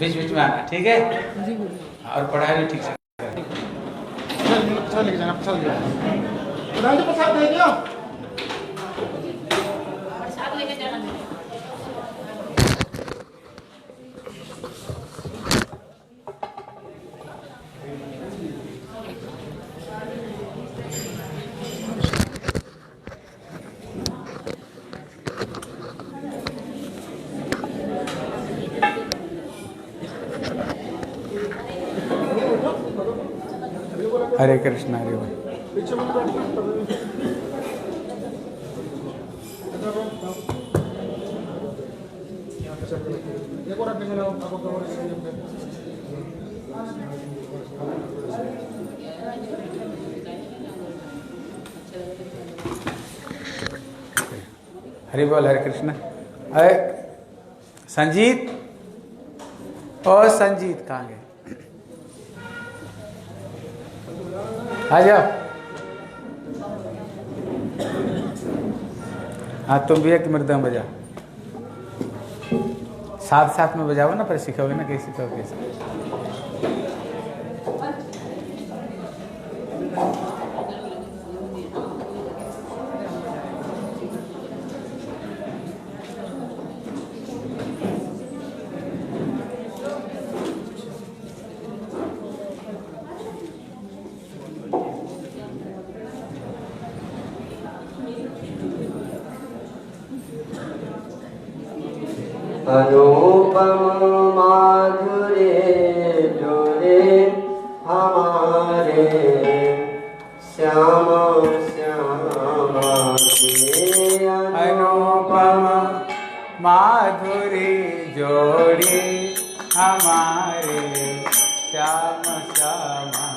बीच बीच में आना, ठीक है? और पढ़ाई भी ठीक से चल लेके जाना, चल जाओ प्रधान जी प्रसाद दे दियो। प्रसाद लेके जाना। हरे कृष्ण हरे बोल। पीछे मत बैठना। ये को रखने वाला आपको कवर है। हरि बोल हरे कृष्ण। अरे संजीत, और संजीत कहाँ गए? आ जाओ। हाँ तुम भी एक मृदंग बजा, साथ साथ में बजाओ ना, फिर सीखोगे ना कैसे सीखोगे कैसे। अनुपम माधुरे जोरे हमारे श्याम श्यामा के अनुपम माधुरी जोड़ी हमारे श्याम श्यामा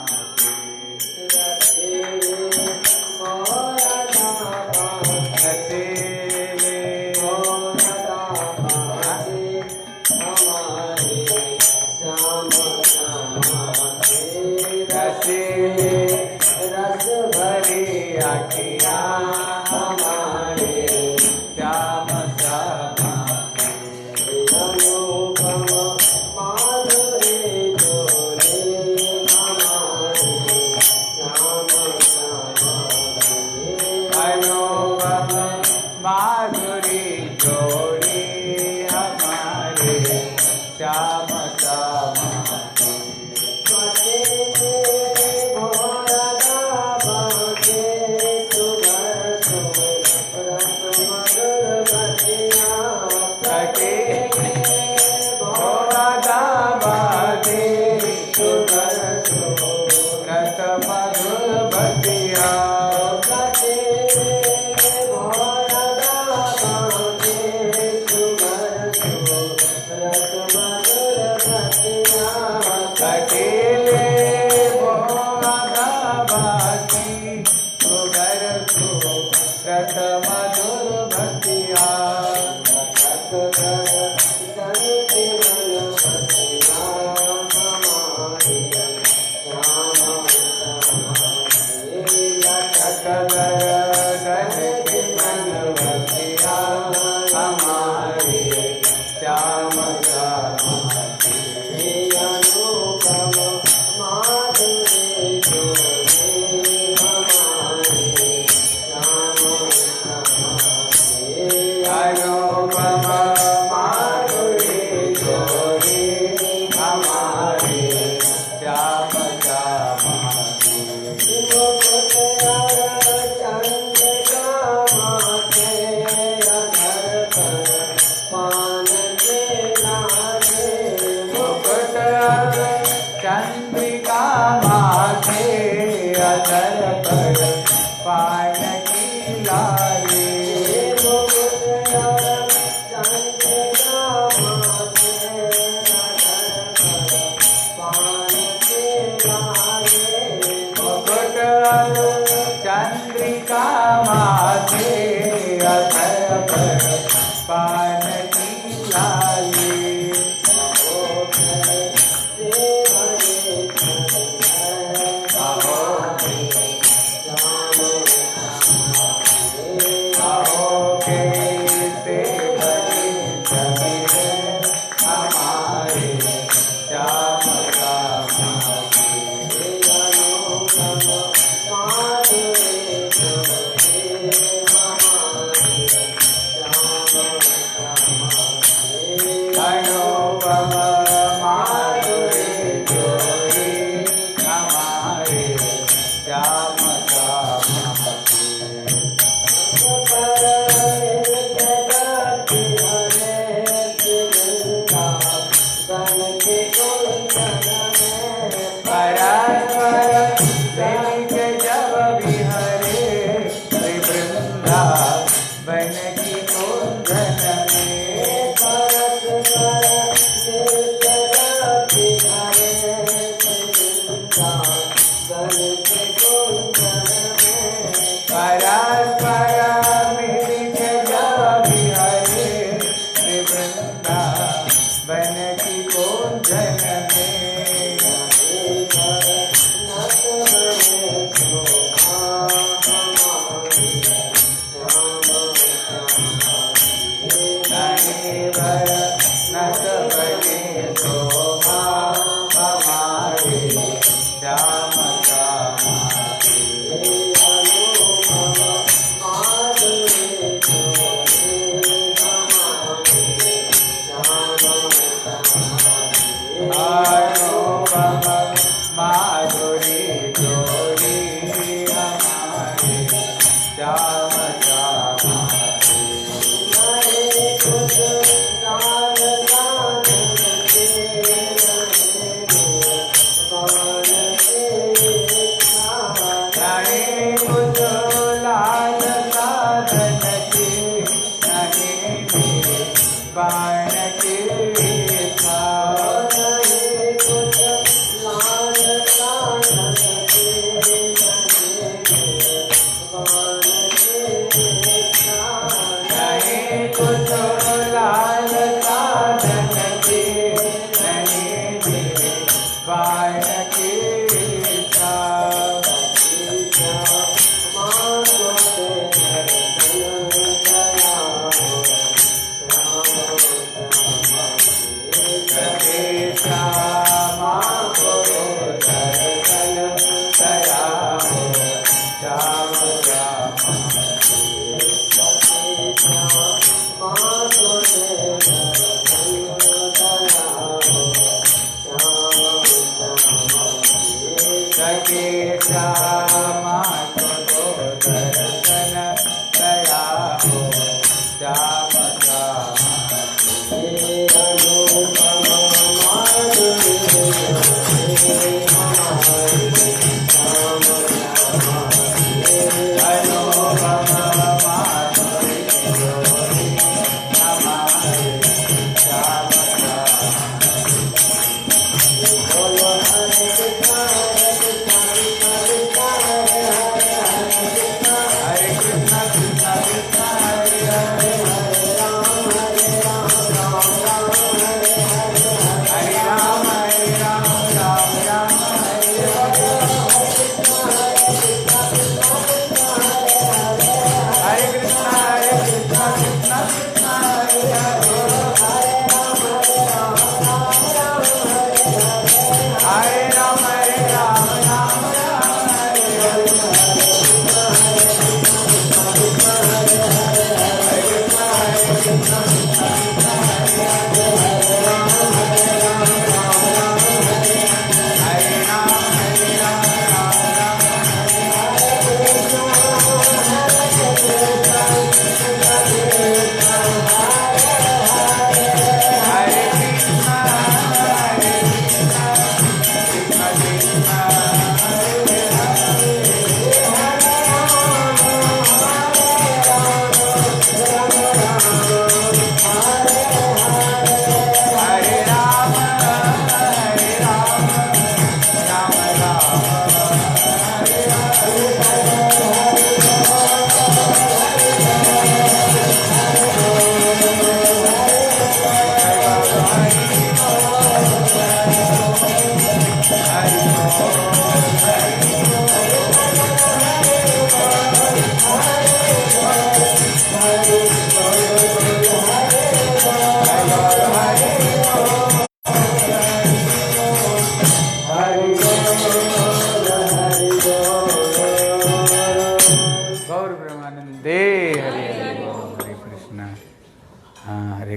रस भरी आखिया हमारे श्याम श्यामा अनुपम माधुरी जोरे हमारे श्याम श्यामा अनुपम माधुरी जोड़ी हमारे श्याम श्यामा चंद्रिका माथे अधर पर पान की लाली चंद्रिका माथे अधर पर पान की लाली हमारे परस्पर मिलित जब विहरे वृंदावन की कुंजन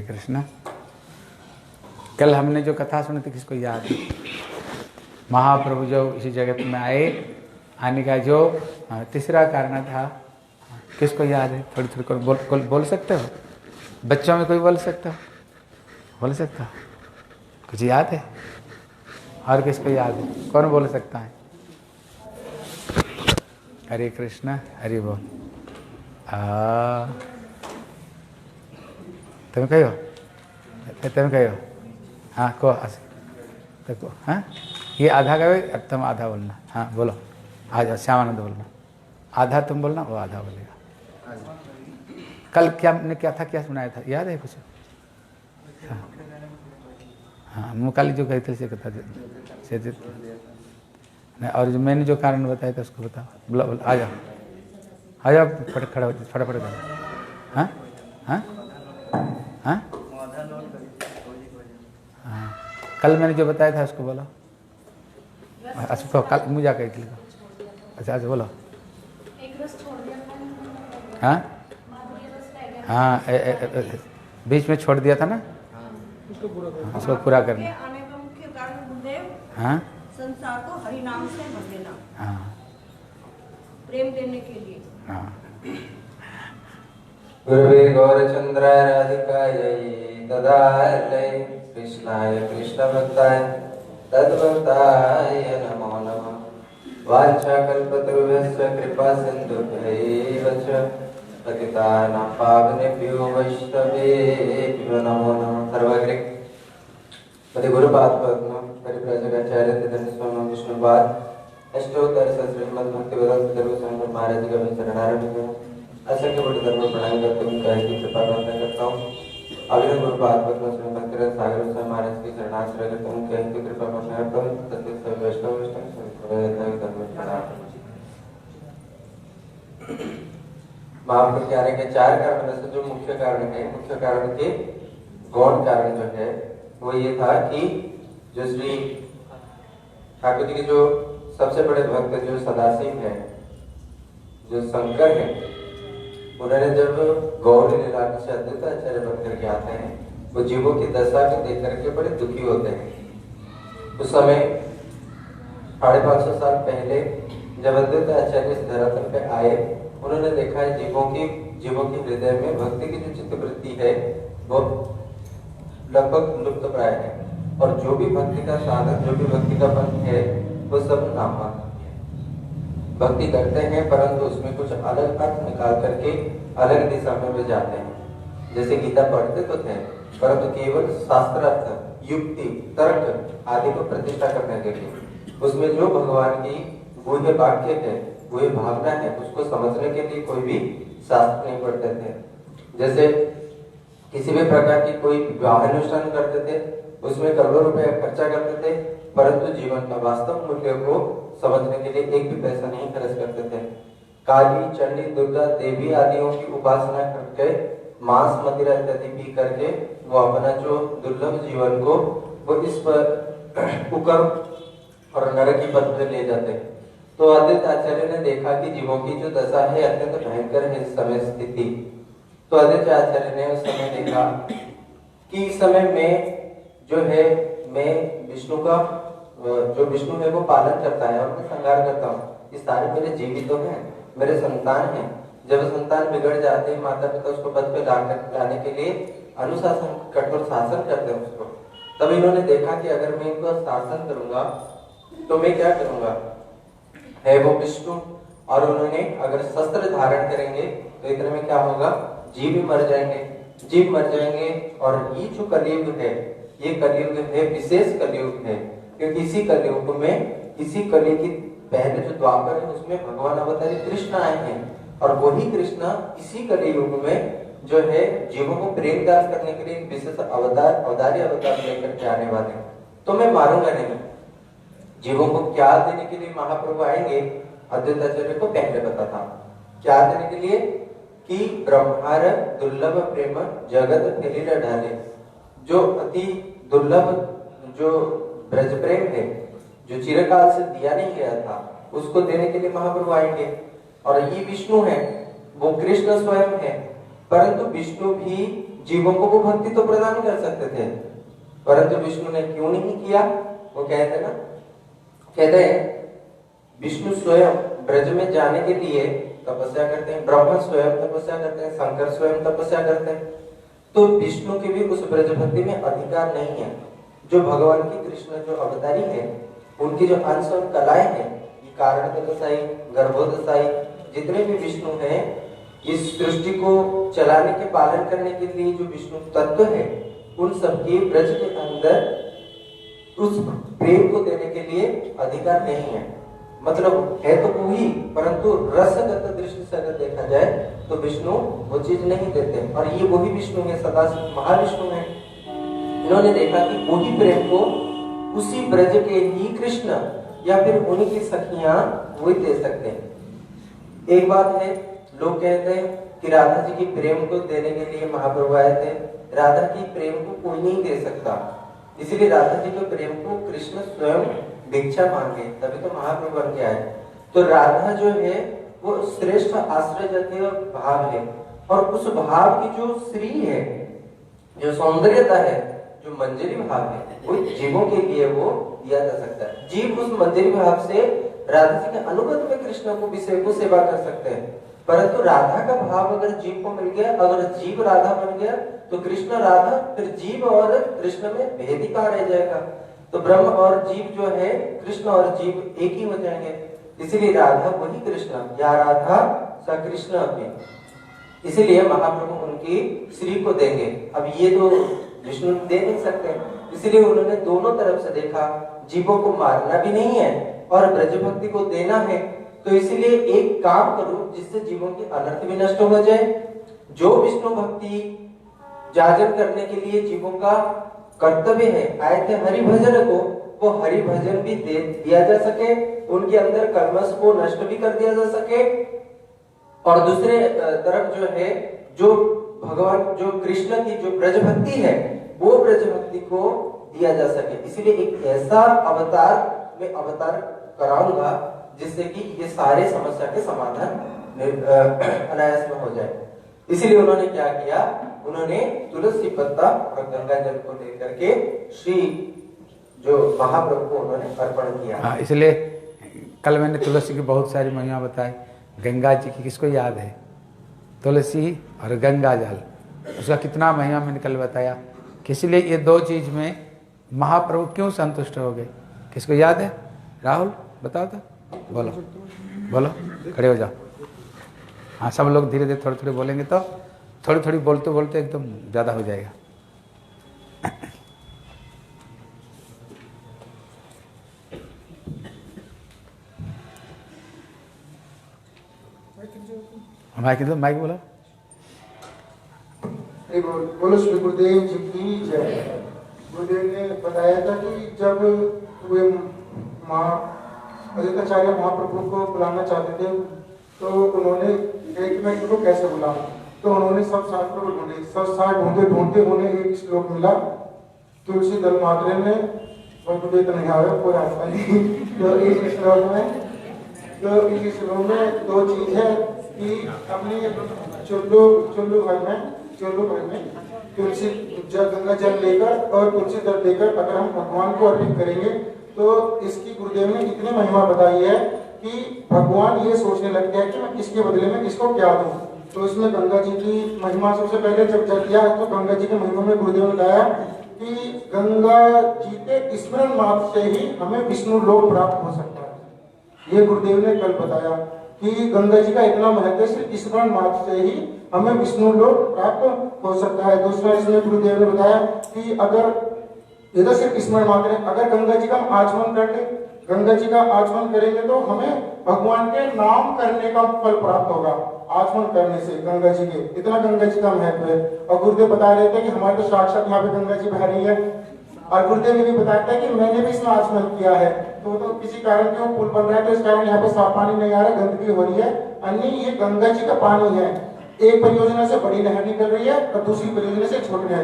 कृष्ण। कल हमने जो कथा सुनी थी किसको याद है? महाप्रभु जो इसी जगत में आए, आने का जो तीसरा कारण था, किसको याद है? थोड़ी थोड़ी बोल सकते हो? बच्चों में कोई बोल सकता हो? बोल सकता हो? कुछ याद है? और किसको याद है? कौन बोल सकता है? हरे कृष्ण, हरि बोल। तुम कहो, तुम कहो, हाँ को, हाँ ये आधा कहो, तुम आधा बोलना। हाँ बोलो। आज श्यामानंद बोलना, आधा तुम बोलना, वो आधा बोलेगा। कल क्या हमने क्या था, क्या सुनाया था, याद है कुछ? हाँ, मुकाली जो गए थे से कथा से नहीं, और जो मैंने जो कारण बताया था उसको बताओ। बोला आ जाओ, आ जाओ, फट खड़ा हो, फटाफट जाओ। हाँ हाँ हाँ हाँ, कल मैंने जो बताया था उसको बोलो। अच्छा तो कल मुझे आकर लिखो। अच्छा अच्छा बोलो। हाँ हाँ, बीच में छोड़ दिया था ना, उसको पूरा करना। आने का मुख्य कारण गुरुदेव, हाँ संसार को हरि नाम से भर देना, हाँ प्रेम देने के लिए। हाँ। गुरुवे गौरचंद्राय राधिकायै तदालय कृष्णाय कृष्णभक्ताय तद्भक्ताय नमो नमः। वाञ्छाकल्पतरुभ्यश्च कृपा सिन्धुभ्यैव च पतितानां पावनेभ्यो वैष्णवेभ्यो नमो नमः। सर्वाग्रे पति गुरुपाद पद्म परिव्राजकाचार्य तदन स्वामी विष्णुपाद अष्टोत्तर श्रीमद् भक्तिवेदांत सर्वसंग महाराज जी का मैं शरणारविंद हूँ। असंख्य कोटि धर्म प्रणाम करते हुए उनका एक कृपा प्रार्थना करता हूँ। अभिनव गुरुपाद पद्म श्री भक्तिवेदांत सागर स्वामी महाराज की शरणाश्रय करता हूँ, उनका एक कृपा प्रार्थना करता हूँ। तत्व सब वैष्णव धर्म प्रणाम। महाप्रभु के आने के चार कारण में से जो मुख्य कारण है, मुख्य कारण के गौण कारण जो है वो ये था कि जो श्री ठाकुर जी के जो सबसे बड़े भक्त जो सदाशिव है, जो शंकर है, उन्होंने जब गौरी लीला से अद्वैत आचार्य बन करके आते हैं, वो जीवों की दशा को देख करके बड़े दुखी होते हैं। उस समय 550 साल पहले जब अद्वैत आचार्य इस धरातल पे आए, उन्होंने देखा है जीवों के हृदय में भक्ति की जो चित्तवृत्ति है वो लगभग लुप्त प्राय है, और जो भी भक्ति का साधन, जो भी भक्ति का पंथ है, वो सब नाममात्र है। भक्ति करते हैं परंतु उसमें कुछ अलग अर्थ निकाल करके अलग दिशा में वे जाते हैं। जैसे गीता पढ़ते तो थे परंतु केवल शास्त्रार्थ, युक्ति, तर्क आदि को प्रतिष्ठा करने के लिए, उसमें जो भगवान की गुह्य वाक्य है, गुह्य भावना है, उसको समझने के लिए कोई भी शास्त्र नहीं पढ़ते थे। जैसे किसी भी प्रकार की कोई विवाह अनुष्ठान करते थे, उसमें करोड़ों रुपए खर्चा करते थे, परंतु जीवन का वास्तव मूल्य को समझने के लिए एक भी पैसा नहीं खर्च करते थे। काली, चंडी, दुर्गा देवी आदियों की उपासना करके, मांस मदिरा इत्यादि पी करके वो अपना जो दुर्लभ जीवन को वो इस पर कुकर्म और नरक की पथ पे ले जाते। तो अद्वैत आचार्य ने देखा कि जीवों की जो दशा है अत्यंत भयंकर है इस समय स्थिति। तो अद्वैत आचार्य ने उस समय देखा कि इस समय में जो है मैं विष्णु का जो विष्णु है वो पालन करता है और मैं संहार करता हूँ। ये सारे मेरे जीवित तो हैं, मेरे संतान हैं। जब संतान बिगड़ जाते हैं, माता पिता उसको पद पे लाने के लिए अनुशासन, कठोर शासन करते हैं उसको। तब इन्होंने देखा कि अगर मैं इनको शासन करूंगा तो मैं क्या करूंगा, है वो विष्णु, और उन्होंने अगर शस्त्र धारण करेंगे तो इतने में क्या होगा, जीव मर जाएंगे, जीव मर जाएंगे। और ये जो कलयुग है, ये कलयुग है विशेष कलयुग है, क्योंकि इसी कलयुग में, इसी कलयुग की पहले जो द्वापर है उसमें भगवान अवतारी कृष्ण आए हैं, और वही कृष्ण इसी कलयुग में जो है जीवों को प्रेम दान करने के लिए विशेष अवतारी अवतार लेकर के आने वाले हैं। तो मैं मारूंगा नहीं। जीवों को क्या देने के लिए महाप्रभु आएंगे, अद्वैत आचार्य को पहले पता था क्या देने के लिए, कि ब्रह्मार दुर्लभ प्रेम जगत फैलिला ढाले, जो अति दुर्लभ जो ब्रज प्रेम है, जो चिरकाल से दिया नहीं गया था, उसको देने के लिए महाप्रभु आएंगे। और ये विष्णु है, वो कृष्ण स्वयं है, परंतु विष्णु भी जीवों को वो भक्ति तो प्रदान कर सकते थे, परंतु विष्णु ने क्यों नहीं किया। वो कहते ना, कहते हैं विष्णु स्वयं ब्रज में जाने के लिए तपस्या करते हैं, ब्रह्मा स्वयं तपस्या करते हैं, शंकर स्वयं तपस्या करते हैं। तो विष्णु के भी उस ब्रज भक्ति में अधिकार नहीं है। जो भगवान की कृष्ण जो अवतारी है, उनकी जो अंश और कलाएं हैं, ये कारण दशाई, गर्भोदशाई, जितने भी विष्णु हैं, इस सृष्टि को चलाने के, पालन करने के लिए जो विष्णु तत्व है, उन सबके ब्रज के अंदर उस प्रेम को देने के लिए अधिकार नहीं है। मतलब है तो वही, परंतु रसगत दृष्टि से अगर देखा जाए तो विष्णु वो चीज नहीं देते। और ये वही विष्णु है, सदाशिव महाविष्णु है। इन्होंने देखा कि वही प्रेम को उसी ब्रज के ही कृष्ण या फिर उन्हीं की सखियां वही दे सकते हैं। एक बात है, लोग कहते हैं कि राधा जी की प्रेम को देने के लिए महाप्रभु आए थे। राधा की प्रेम को कोई नहीं दे सकता, इसलिए राधा जी के प्रेम को कृष्ण स्वयं भिक्षा मांगे, तभी तो महाप्रभु बन के आए। तो राधा जो है वो श्रेष्ठ आश्रय जतीय भाव है, और उस भाव की जो श्री है, जो सौंदर्यता है, जो मंजरी भाव है, वो जीवों के लिए वो दिया जा सकता है। जीव उस मंजरी भाव से राधा जी के अनुगत में कृष्ण को विषय को सेवा कर सकते हैं। परंतु राधा का भाव अगर जीव को मिल गया, अगर जीव राधा बन गया, तो कृष्ण राधा, फिर जीव और कृष्ण में भेद ही कहाँ रह जाएगा। तो ब्रह्म और जीव जो है, कृष्ण और जीव एक ही हो जाएंगे। इसीलिए राधा वही कृष्ण, या राधा स कृष्ण अपनी, इसीलिए महाप्रभु उनकी श्री को देंगे। अब ये तो विष्णु दे नहीं सकते, इसलिए उन्होंने दोनों तरफ से देखा, जीवों को मारना भी नहीं है और ब्रज भक्ति को देना है, तो इसलिए एक काम करो जिससे जीवों की अनर्थ भी नष्ट हो जाए। जो विष्णु भक्ति जाजन करने के लिए जीवों का कर्तव्य है, आए थे हरि भजन को, वो हरि भजन भी दे दिया जा सके, उनके अंदर कर्मस को नष्ट भी कर दिया जा सके, और दूसरे तरफ जो है, जो भगवान, जो कृष्ण की जो ब्रज भक्ति है, वो ब्रज भक्ति को दिया जा सके। इसलिए एक ऐसा अवतार में अवतार कराऊंगा जिससे कि ये सारे समस्या के समाधान अनायास में हो जाए। इसीलिए उन्होंने क्या किया, उन्होंने तुलसी पत्ता और गंगा जल को लेकर के श्री जो महाप्रभु को उन्होंने अर्पण किया। हाँ, इसलिए कल मैंने तुलसी की बहुत सारी महिमा बताई। गंगा जी की किसको याद है? तुलसी और गंगा जल, उसका कितना महिमा मैंने कल बताया। इसलिए ये दो चीज में महाप्रभु क्यों संतुष्ट हो गए, किसको याद है? राहुल बताओ तो, बोलो बोलो, खड़े हो जाओ। हाँ, सब लोग धीरे धीरे थोड़े थोड़े बोलेंगे तो थोड़ी थोड़ी बोलते बोलते एकदम ज़्यादा हो जाएगा। माइक दो, माइक बोलो। बोलो श्री गुरुदेव जी की जय। गुरुदेव ने बताया था कि जब वे अद्वैताचार्य महाप्रभु को बुलाना चाहते थे, तो उन्होंने एक मैं इनको कैसे बुलाऊं, तो उन्होंने सब शास्त्रों को ढूंढे, सब शास्त्र ढूंढते ढूंढते उन्हें एक श्लोक मिला, तुलसी दल मात्रे में, और मुझे तो नहीं आ रहा, कोई आता नहीं। तो इस श्लोक में दो चीज है कि अपने चुल्लू भर में तुलसी गंगा जल लेकर और तुलसी दल लेकर अगर हम भगवान को अर्पित करेंगे, तो इसकी गुरुदेव ने इतनी महिमा बताई है कि भगवान ये सोचने लगते हैं कि मैं किसके बदले में किसको क्या दूं। तो इसमें गंगा जी की महिमा सबसे पहले जब जल दिया, तो गंगा जी के महिमा में गुरुदेव ने बताया कि गंगा जी के स्मरण मात्र से ही हमें विष्णु लोक प्राप्त हो सकता है। ये गुरुदेव ने कल बताया कि गंगा जी का इतना महत्व है, सिर्फ स्मरण मात्र से ही हमें विष्णु लोक प्राप्त हो सकता है। दूसरा इसमें गुरुदेव ने बताया कि अगर ये तो सिर्फ स्मरण मात्र है, अगर गंगा जी का हम आचमन करके गंगा जी का आचमन करेंगे तो हमें भगवान के नाम करने का फल प्राप्त होगा। आचमन करने से गंगा जी के, इतना गंगा जी का महत्व है। और गुरुदेव बता रहे थे कि हमारे तो साक्षात यहाँ पे गंगा जी बह रही है, और गुरुदेव ने भी बताया था कि मैंने भी इसमें आचमन किया है, तो किसी कारण क्यों पुल बन रहा है, तो इस कारण यहाँ पे साफ पानी नहीं आ रहा, गंदगी हो रही है। अन्य ये गंगा जी का पानी है, एक परियोजना से बड़ी नहर निकल रही है और दूसरी परियोजना से छोटी नहर,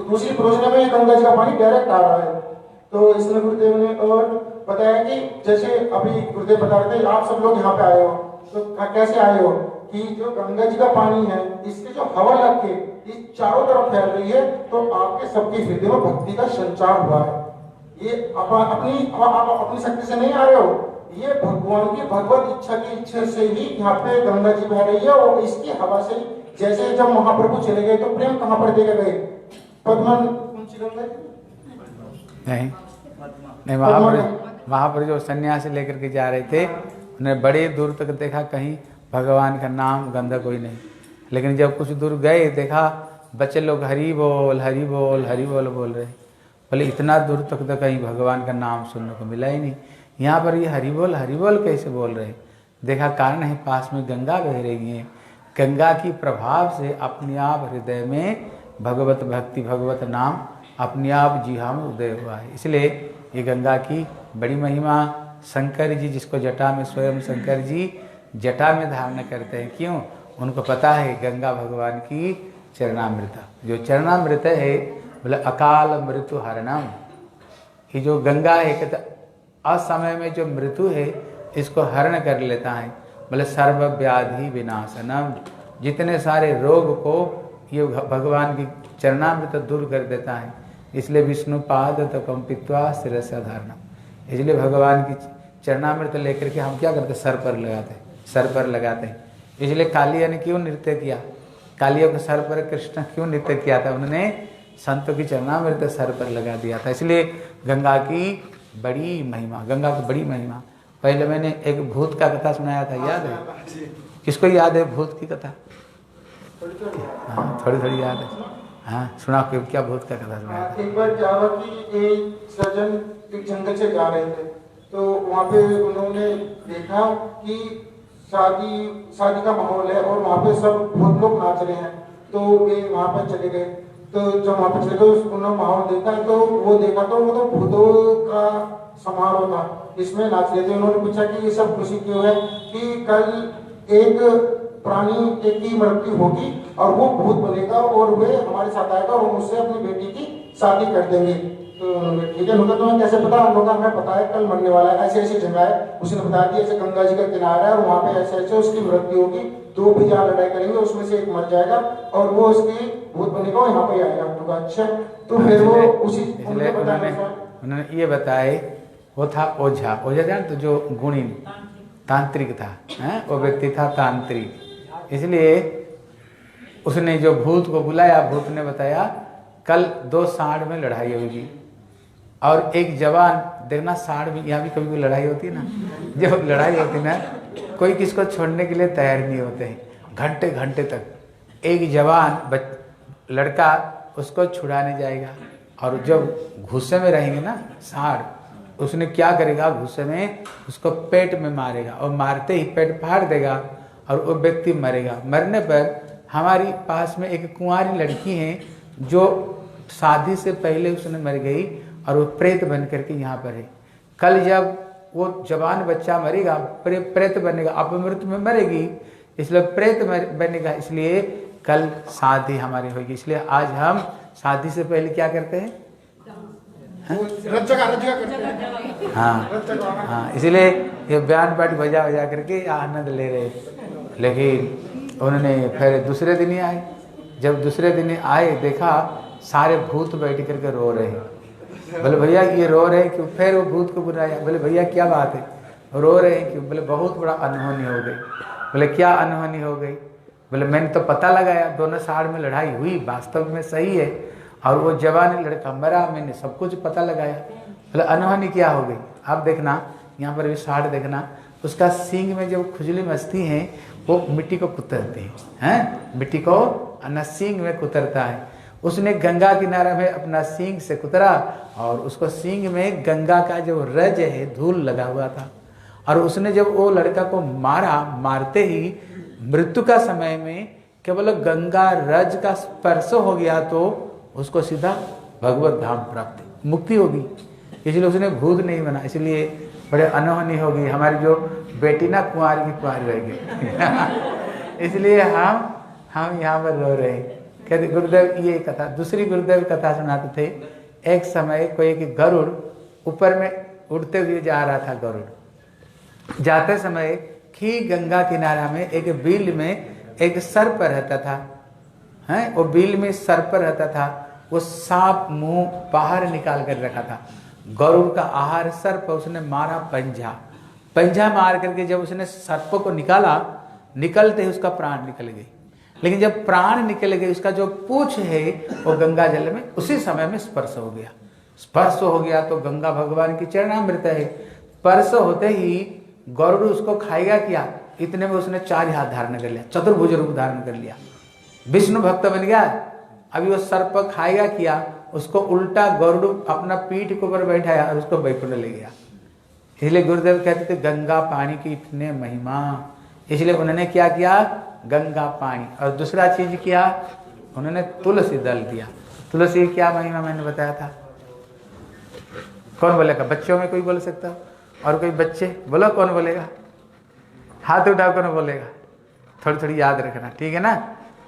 दूसरी परियोजना में गंगा जी का पानी डायरेक्ट आ रहा है। तो इसमें गुरुदेव ने और बताया कि जैसे अभी गुरुदेव बता रहे थे, आप सब लोग यहाँ पे आए हो, तो कैसे आए हो कि जो गंगा जी का पानी है, इसकी जो हवा लग के इस चारों तरफ फैल रही है, तो आपके सबके हृदय में भक्ति का संचार हुआ है। ये आप अपनी शक्ति से नहीं आ रहे हो, ये भगवान की भगवत इच्छा की इच्छा से ही यहाँ पे गंगा जी बह रही है। और इसकी हवा से जैसे जब महाप्रभु चले गए तो प्रेम कहाँ पर देकर गए? पद्मन नहीं, महाप्रभु जो सन्यासी लेकर के जा रहे थे, उन्हें बड़े दूर तक देखा, कहीं भगवान का नाम गंदा कोई नहीं। लेकिन जब कुछ दूर गए, देखा बच्चे लोग हरि बोल हरि बोल हरि बोल बोल रहे। बोले इतना दूर तक तो कहीं भगवान का नाम सुनने को मिला ही नहीं। यहाँ पर ये हरिबोल कैसे बोल रहे? देखा कारण है, पास में गंगा बह रही है। गंगा की प्रभाव से अपने आप हृदय में भगवत भक्ति, भगवत नाम अपने आप जीवा में उदय हुआ है। इसलिए ये गंगा की बड़ी महिमा। शंकर जी, जिसको जटा में स्वयं शंकर जी जटा में धारण करते हैं, क्यों? उनको पता है गंगा भगवान की चरणामृत, जो चरणामृत है बोले अकाल मृत्यु हरणम। ये जो गंगा है कहते असमय में जो मृत्यु है इसको हरण कर लेता है, बोले सर्व व्याधि विनाशनम। जितने सारे रोग को ये भगवान की चरणामृत दूर कर देता है। इसलिए विष्णु पाद तो कंपित्वा शिरसा धारणम। इसलिए भगवान की चरणामृत लेकर के हम क्या करते? सर पर लगाते हैं। इसलिए कालिया ने क्यों नृत्य किया? कालिया के सर पर कृष्ण क्यों नृत्य किया था? उन्होंने संतों की चरणामृत सर पर लगा दिया था। इसलिए गंगा की बड़ी महिमा, गंगा की बड़ी महिमा। पहले मैंने एक भूत का कथा सुनाया था, याद है? किसको याद है भूत की कथा? हाँ, थोड़ी याद है। हाँ, सुना क्या भूत का कथा सुनाया था? एक बार क्या हुआ कि एक सज्जन एक जंगल से जा रहे थे, तो वहाँ पे उन्होंने देखा कि शादी का माहौल है और वहाँ पे सब बहुत लोग नाच रहे हैं। तो वे वहाँ पर चले गए। तो जब वहाँ पर चले गए, उन्होंने माहौल देखा तो वो तो भूतों का समारोह था, इसमें नाच रहे थे। उन्होंने पूछा कि ये सब खुशी क्यों है? कि कल एक प्राणी की मृत्यु होगी और वो भूत बनेगा और वे हमारे साथ आएगा और हम उससे अपनी बेटी की शादी कर देंगे। तो ठीक है, तुम्हें कैसे पता? हमें पता है कल मरने वाला है, ऐसे ऐसे जगह है। उसने बता दिया ऐसे गंगा जी का किनारा है और वहाँ पे ऐसे ऐसे उसकी मृत्यु होगी। 2 भी जहाँ लड़ाई करेंगे उसमें से एक मर जाएगा और वो उसकी भूत बनेगा और यहाँ पे आएगा। तो अच्छा, तो फिर वो उसी उन्होंने ये बताए, वो था ओझा। ओझा जान तो जो गुणी तांत्रिक था, है? वो व्यक्ति था तांत्रिक। इसलिए उसने जो भूत को बुलाया, भूत ने बताया कल 2 साढ़ में लड़ाई होगी और एक जवान, देखना साढ़ में यहाँ भी कभी कोई लड़ाई होती है ना, जब लड़ाई होती ना कोई किसको छोड़ने के लिए तैयार नहीं होते हैं, घंटे घंटे तक। एक जवान लड़का उसको छुड़ाने जाएगा और जब गुस्से में रहेंगे ना साढ़, उसने क्या करेगा? गुस्से में उसको पेट में मारेगा और मारते ही पेट फाड़ देगा और वो व्यक्ति मरेगा। मरने पर हमारी पास में एक कुंवारी लड़की है जो शादी से पहले उसने मर गई और वो प्रेत बन करके यहाँ पर है। कल जब वो जवान बच्चा मरेगा, प्रेत बनेगा, अपमृत में मरेगी, इसलिए प्रेत बनेगा। इसलिए कल शादी हमारी होगी। इसलिए आज हम शादी से पहले क्या करते हैं? हाँ, इसलिए ये बयान पाठ बजा करके आनंद ले रहे। लेकिन उन्होंने फिर दूसरे दिन ही आए। जब दूसरे दिन आए, देखा सारे भूत बैठ करके रो रहे हैं। बोले भैया ये रो रहे हैं क्यों? फिर वो भूत को बुलाया। बोले भैया क्या बात है, रो रहे हैं क्यों? बोले बहुत बड़ा अनहोनी हो गई। बोले क्या अनहोनी हो गई? बोले मैंने तो पता लगाया, दोनों साढ़ में लड़ाई हुई, वास्तव में सही है, और वो जवान लड़का मरा, मैंने सब कुछ पता लगाया। बोले अनहोनी क्या हो गई? आप देखना यहाँ पर भी साढ़ देखना, उसका सींग में जब खुजली मस्ती है वो मिट्टी को कुतरते हैं, मिट्टी को अपना सींग में कुतरता है। उसने गंगा किनारे में अपना सींग से कुतरा और उसको सींग में गंगा का जो रज है धूल लगा हुआ था। और उसने जब वो लड़का को मारा, मारते ही मृत्यु का समय में केवल गंगा रज का स्पर्श हो गया तो उसको सीधा भगवत धाम प्राप्त, मुक्ति होगी। इसलिए उसने भूत नहीं बना। इसलिए बड़े अनहोनी होगी। हमारी जो बेटी ना कुंवारी की कुंवारी रह गई। इसलिए हम यहाँ पर रो रहे हैं। कहते गुरुदेव ये कथा, दूसरी गुरुदेव कथा सुनाते थे। एक समय कोई एक गरुड़ ऊपर में उड़ते हुए जा रहा था। गरुड़ जाते समय खी गंगा किनारा में एक बिल में एक सर्प रहता था, हैं? वो बिल में सर्प रहता था। वो सांप मुंह बाहर निकाल कर रखा था। गरुड़ का आहार सर्प, उसने मारा पंजा मार करके जब उसने सर्प को निकाला, निकलते ही उसका प्राण निकल गई। लेकिन जब प्राण निकल गई, उसका जो पूंछ है वो गंगा जल में उसी समय में स्पर्श हो गया। स्पर्श हो गया तो गंगा भगवान की चरणामृत है। स्पर्श होते ही गरुड़ उसको खाएगा क्या? इतने में उसने 4 हाथ धारण कर लिया, चतुर्भुज रूप धारण कर लिया, विष्णु भक्त बन गया। अभी वो सर्प खाएगा क्या? उसको उल्टा गरुड़ अपना पीठ के ऊपर बैठाया और उसको वैकुंठ ले गया। इसलिए गुरुदेव कहते थे गंगा पानी की इतने महिमा, इसलिए उन्होंने क्या किया, गंगा पानी। और दूसरा चीज किया, उन्होंने तुलसी दल दिया। तुलसी की क्या महिमा मैंने बताया था, कौन बोलेगा? बच्चों में कोई बोल सकता, और कोई बच्चे बोलो, कौन बोलेगा? हाथ उठाओ, कौन बोलेगा? थोड़ी थोड़ी याद रखना, ठीक है ना?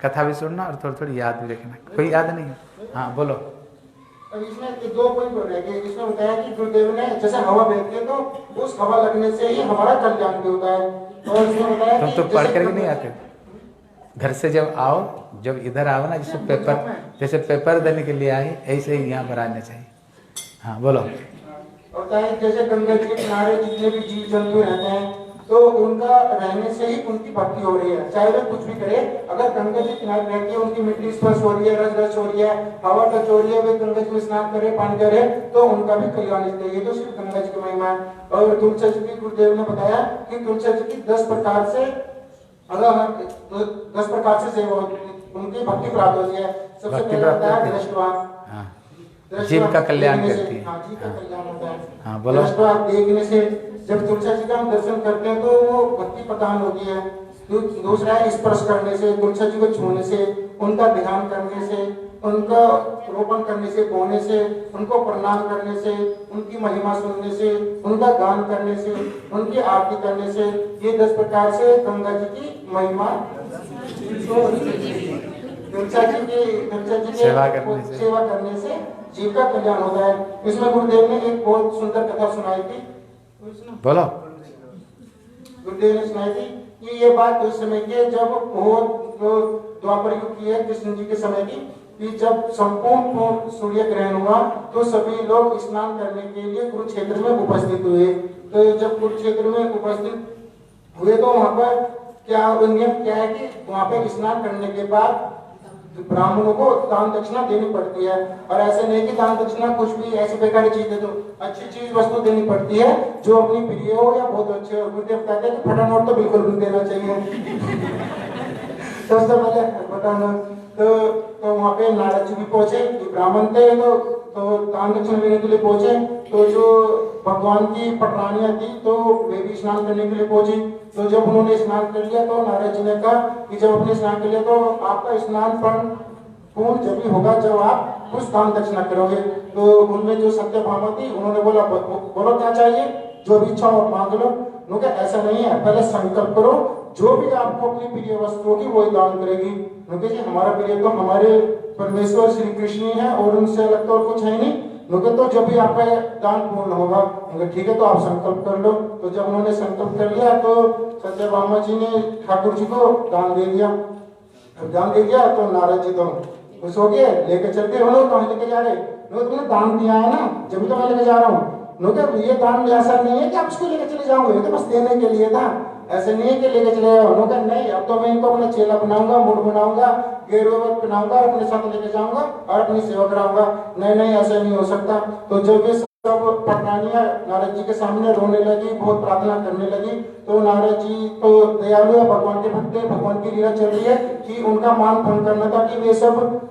कथा भी सुनना और थोड़ी थोड़ी याद भी रखना। कोई याद नहीं है? हाँ बोलो। अब इसमें 2 पॉइंट हो रहे हैं। इसमें बताया कि गुरुदेव ने जैसे हवा बहती है तो उस हवा लगने से ही हमारा कल्याण भी होता है। और इसमें बताया तुम कि तो पढ़ करके नहीं आते? घर से जब आओ, जब इधर आओ ना, जैसे पेपर देने के लिए आए, ऐसे ही यहाँ पर आना चाहिए। हाँ बोलो। होता है जैसे गंगा जी के किनारे जितने भी जीव जंतु रहते हैं तो उनका रहने से ही उनकी भक्ति हो रही है, चाहे वे कुछ भी करे। अगर गंगा जी किनारे रहती है, उनकी मिट्टी स्पर्श हो रही है, रस रस हो रही है, हवा टच हो रही है, वे गंगा जी में स्नान करे, पानी करे, तो उनका भी कल्याण होता है। ये तो सिर्फ गंगा जी की महिमा है। और तुलसी जी की गुरुदेव ने बताया कि तुलसी जी की 10 प्रकार से, अगर 10 प्रकार से सेवा उनकी भक्ति प्राप्त होती है। सबसे पहले बताया दृष्टवान, जीव का कल्याण करती है। हाँ, जीव का कल्याण होता है। हाँ बोलो। दृष्टवान देखने से, जब तुलसी जी का हम दर्शन करते हैं तो वो भक्ति प्रदान होती है। दूसरा है स्पर्श करने से, तुलसी जी को छूने से, उनका ध्यान करने से, उनका रोपण करने से, बोने से, उनको प्रणाम करने से, उनकी महिमा सुनने से, उनका गान करने से, उनकी आरती करने से, ये 10 प्रकार से गंगा जी की महिमा, तुलसी जी की सेवा करने से जीव का कल्याण होता है। इसमें गुरुदेव ने एक बहुत सुंदर कथा सुनाई थी। बोलो। गुरुदेव ने सुनाई थी कि ये बात उस समय की है जब बहुत द्वापर युग की है, कृष्ण जी के समय की, कि जब संपूर्ण सूर्य ग्रहण हुआ तो सभी लोग स्नान करने के लिए कुरुक्षेत्र में उपस्थित हुए। तो जब कुरुक्षेत्र में उपस्थित हुए तो वहां पर क्या नियम क्या है कि वहां पे स्नान करने के बाद ब्राह्मणों को दान दक्षिणा देनी पड़ती है। और ऐसे नहीं कि दान दक्षिणा कुछ भी ऐसी बेकार चीज दे दो, अच्छी चीज वस्तु देनी पड़ती है जो अपनी प्रिय हो या बहुत अच्छे हो। गुरुदेव कहते हैं कि फटा नोट तो बिल्कुल नहीं देना चाहिए। तो सबसे पहले फटा नोट तो वहाँ पे नारद जी भी पहुंचे, ब्राह्मण थे, तो दान दक्षिणा देने के लिए पहुंचे। तो जो भगवान की पटरानियां थी तो वे भी स्नान करने के लिए पहुंची। तो जब उन्होंने स्नान कर लिया तो नारद जी ने कहा कि जब आपने स्नान कर लिया तो आपका स्नान पूर्ण जब भी होगा जब आप कुछ दान दक्षिणा करोगे। तो उनमें जो सत्यभामा थी उन्होंने बोला बोलो क्या चाहिए, जो भी इच्छा हो मांग लो। उन्होंने ऐसा नहीं है, पहले संकल्प करो, जो भी आपको अपनी प्रिय वस्तु होगी वही दान करेगी। क्योंकि जी हमारा प्रिय तो हमारे परमेश्वर श्री कृष्ण ही है और उनसे अलग तो और कुछ है नहीं। क्योंकि तो जब भी आपका दान पूर्ण होगा, ठीक है तो आप संकल्प कर लो। तो जब उन्होंने संकल्प कर लिया तो सत्यभामा जी ने ठाकुर जी को दान दे दिया। दान दे दिया तो नारद जी तो खुश हो गए, लेके चलते हो लोग कहाँ लेके जा रहे, तुमने दान दिया है ना, जब तो मैं लेके जा रहा हूँ। ये दान ऐसा नहीं है कि आप उसको लेके चले जाओगे, ये तो बस देने के लिए था, ऐसे नहीं है कि लेके चले जाओ। नहीं, अब तो मैं इनको अपना चेला बनाऊंगा, मूड बनाऊंगा, गेरुआ पहनाऊंगा, अपने साथ लेके जाऊंगा और अपनी सेवा कराऊंगा। नहीं ऐसा नहीं हो सकता। तो जब ये सब पटरानियां नारद जी के सामने रोने लगी, बहुत प्रार्थना करने लगी, तो नारद जी तो दयालु है, भगवान के भक्त है, भगवान की लीला चल रही है कि उनका मान भंग करना था कि वे सब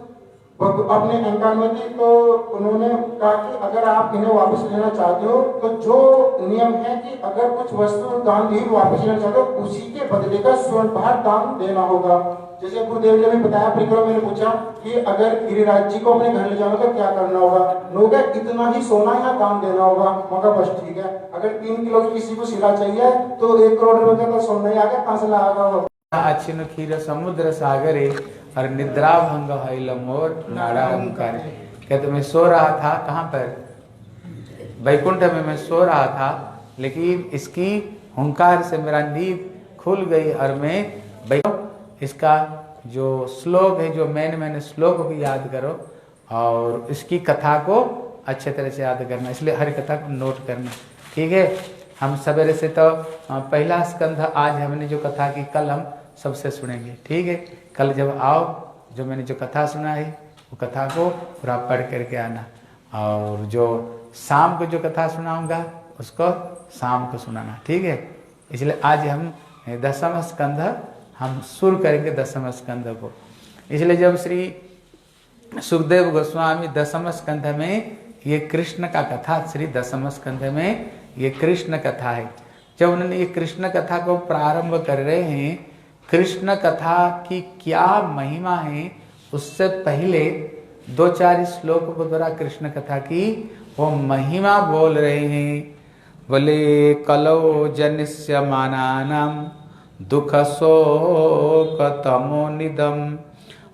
अपने अहंकार में थी। तो उन्होंने कहा कि अगर आप इन्हें वापस लेना चाहते हो तो जो नियम है कि अगर कुछ वस्तु दान दी वापस लेना चाहते हो उसी के बदले का स्वर्ण भार दान देना होगा। जैसे गुरुदेव ने भी बताया, परिक्रम मैंने पूछा कि अगर गिरिराज जी को अपने घर ले जाना तो क्या करना होगा, लोग इतना ही सोना या दान देना होगा। मगर बस ठीक है, अगर 3 किलो की किसी को सिला चाहिए तो 1 करोड़ रुपए का तो सोना ही आ गया, कहां से लाएगा। अचिन खीर समुद्र सागरे और निद्रा भंग है मोर नाड़ा ओंकार। कहते मैं सो रहा था, कहाँ पर, वैकुंठ में मैं सो रहा था, लेकिन इसकी हुंकार से मेरा नींद खुल गई और मैं इसका जो श्लोक है, जो मैंने श्लोक को याद करो और इसकी कथा को अच्छे तरह से याद करना, इसलिए हर कथा को नोट करना, ठीक है। हम सवेरे से तो पहला स्कंध आज हमने जो कथा की, कल हम सबसे सुनेंगे, ठीक है। कल जब आओ, जो मैंने जो कथा सुना है वो कथा को पूरा पढ़ करके आना, और जो शाम को जो कथा सुनाऊंगा उसको शाम को सुनाना, ठीक है। इसलिए आज हम 10वां स्कंध हम शुरू करेंगे, 10वां स्कंध को। इसलिए जब श्री सुखदेव गोस्वामी 10वां स्कंध में ये कृष्ण का कथा, श्री 10वां स्कंध में ये कृष्ण कथा है। जब उन्होंने ये कृष्ण कथा को प्रारंभ कर रहे हैं, कृष्ण कथा की क्या महिमा है, उससे पहले 2-4 श्लोक को द्वारा कृष्ण कथा की वो महिमा बोल रहे हैं। बोले कलो जनिष्य मानानाम दुख शोक तमोनिदम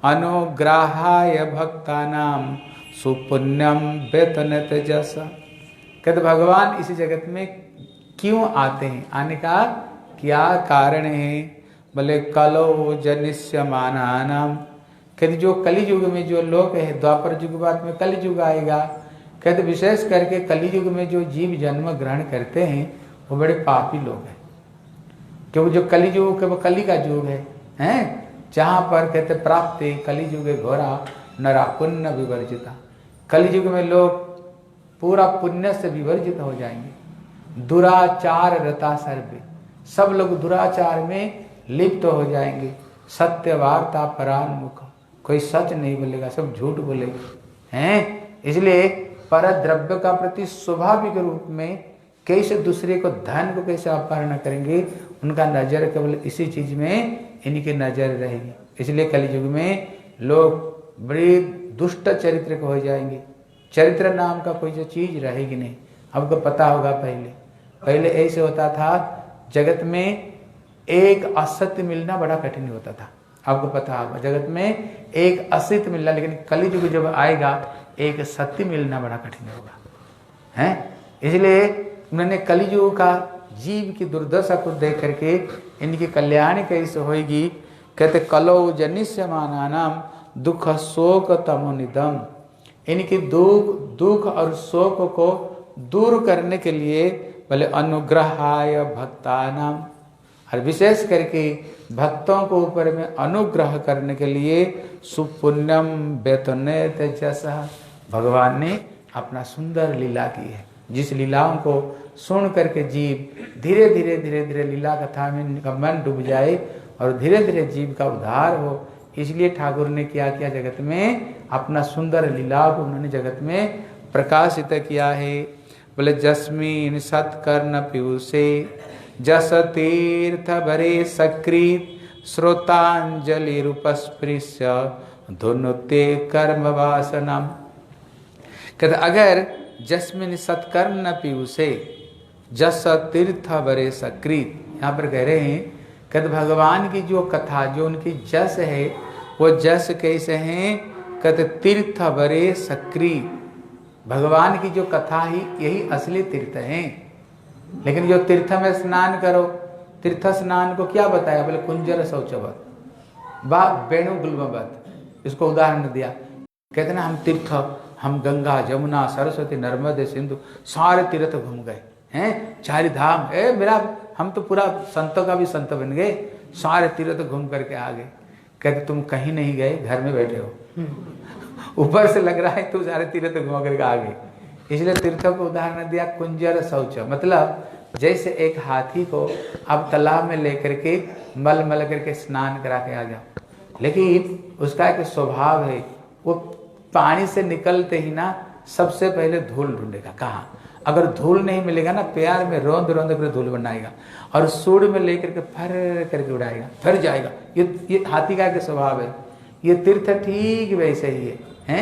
अनुग्रहाय भक्तानाम सुपुण्यम वेतन तेजसा। कहते भगवान इस जगत में क्यों आते हैं, आने का क्या कारण है। बोले कलो जनिष्य मानानाम, कहते जो कली युग में जो लोग है, द्वापर युग बाद में कली युग आएगा, कहते विशेष करके कली युग में जो जीव जन्म ग्रहण करते हैं वो बड़े पापी लोग हैं। क्योंकि जो कली युग वो कली का युग है जहाँ पर कहते प्राप्ति कली युग घोरा नरा पुण्य विवर्जिता। कली युग में लोग पूरा पुण्य से विवर्जित हो जाएंगे। दुराचार रता सर्वे, सब लोग दुराचार में लिप्त हो जाएंगे। सत्य वार्ता परान्मुख, कोई सच नहीं बोलेगा, सब झूठ बोलेगा हैं। इसलिए पर द्रव्य का प्रति स्वाभाविक रूप में कैसे दूसरे को धन को कैसे अपहरण करेंगे, उनका नजर केवल इसी चीज में इनकी नजर रहेगी। इसलिए कलयुग में लोग बड़े दुष्ट चरित्र को हो जाएंगे। चरित्र नाम का कोई जो चीज रहेगी नहीं। आपको पता होगा पहले ऐसे होता था, जगत में एक असत्य मिलना बड़ा कठिन होता था। आपको पता होगा जगत में एक असत्य मिलना, लेकिन कलयुग जब आएगा एक सत्य मिलना बड़ा कठिन होगा हैं। इसलिए उन्होंने कलयुग का जीव की दुर्दशा को देख करके इनकी कल्याण कैसे होगी। कहते कलो जनिष्य मानानाम दुख शोक तमोनिदम, इनकी दुख और शोक को दूर करने के लिए बोले अनुग्रहाय भक्तानाम, और विशेष करके भक्तों को ऊपर में अनुग्रह करने के लिए सुपुण्यम वेतने तेजसा, भगवान ने अपना सुंदर लीला की है। जिस लीलाओं को सुन करके जीव धीरे धीरे लीला कथा में इनका मन डूब जाए और धीरे धीरे जीव का उद्धार हो, इसलिए ठाकुर ने क्या किया, जगत में अपना सुंदर लीला को उन्होंने जगत में प्रकाशित किया है। बोले जस्मीन सत्कर्ण पीयूषे जस तीर्थ भरे सकृत श्रोतांजलि रूपस्पृश्य धुनुते कर्म वासनम। कहते अगर जस्मिन सत्कर्ण पीयूषे जस तीर्थ भरे सकृत, यहाँ पर कह रहे हैं कहते भगवान की जो कथा, जो उनकी जस है, वो जस कैसे हैं, कहते तीर्थ भरे सकृत, भगवान की जो कथा ही यही असली तीर्थ है। लेकिन जो तीर्थ में स्नान करो, तीर्थ स्नान को क्या बताया, बोले कुंजर शौचवत बा वेणु गुल्मवत, इसको उदाहरण दिया। कहते ना हम तीर्थ, हम गंगा जमुना सरस्वती नर्मदे सिंधु सारे तीर्थ घूम गए हैं, 4 धाम मेरा, हम तो पूरा संतों का भी संत बन गए, सारे तीर्थ घूम करके आ गए। कहते तुम कहीं नहीं गए, घर में बैठे हो, ऊपर से लग रहा है तुम सारे तीर्थ घूम करके आ गए। इसलिए तीर्थों को उदाहरण दिया कुंजर शौच, मतलब जैसे एक हाथी को आप तालाब में लेकर के मल करके स्नान करा के आ जाओ, लेकिन उसका एक स्वभाव है, वो पानी से निकलते ही ना सबसे पहले धूल ढूंढेगा। कहाँ अगर धूल नहीं मिलेगा ना, प्यार में रोंद कर धूल बनाएगा और सूढ़ में लेकर के फर करके उड़ाएगा, फिर जाएगा। ये हाथी का स्वभाव है। ये तीर्थ ठीक वैसे ही है।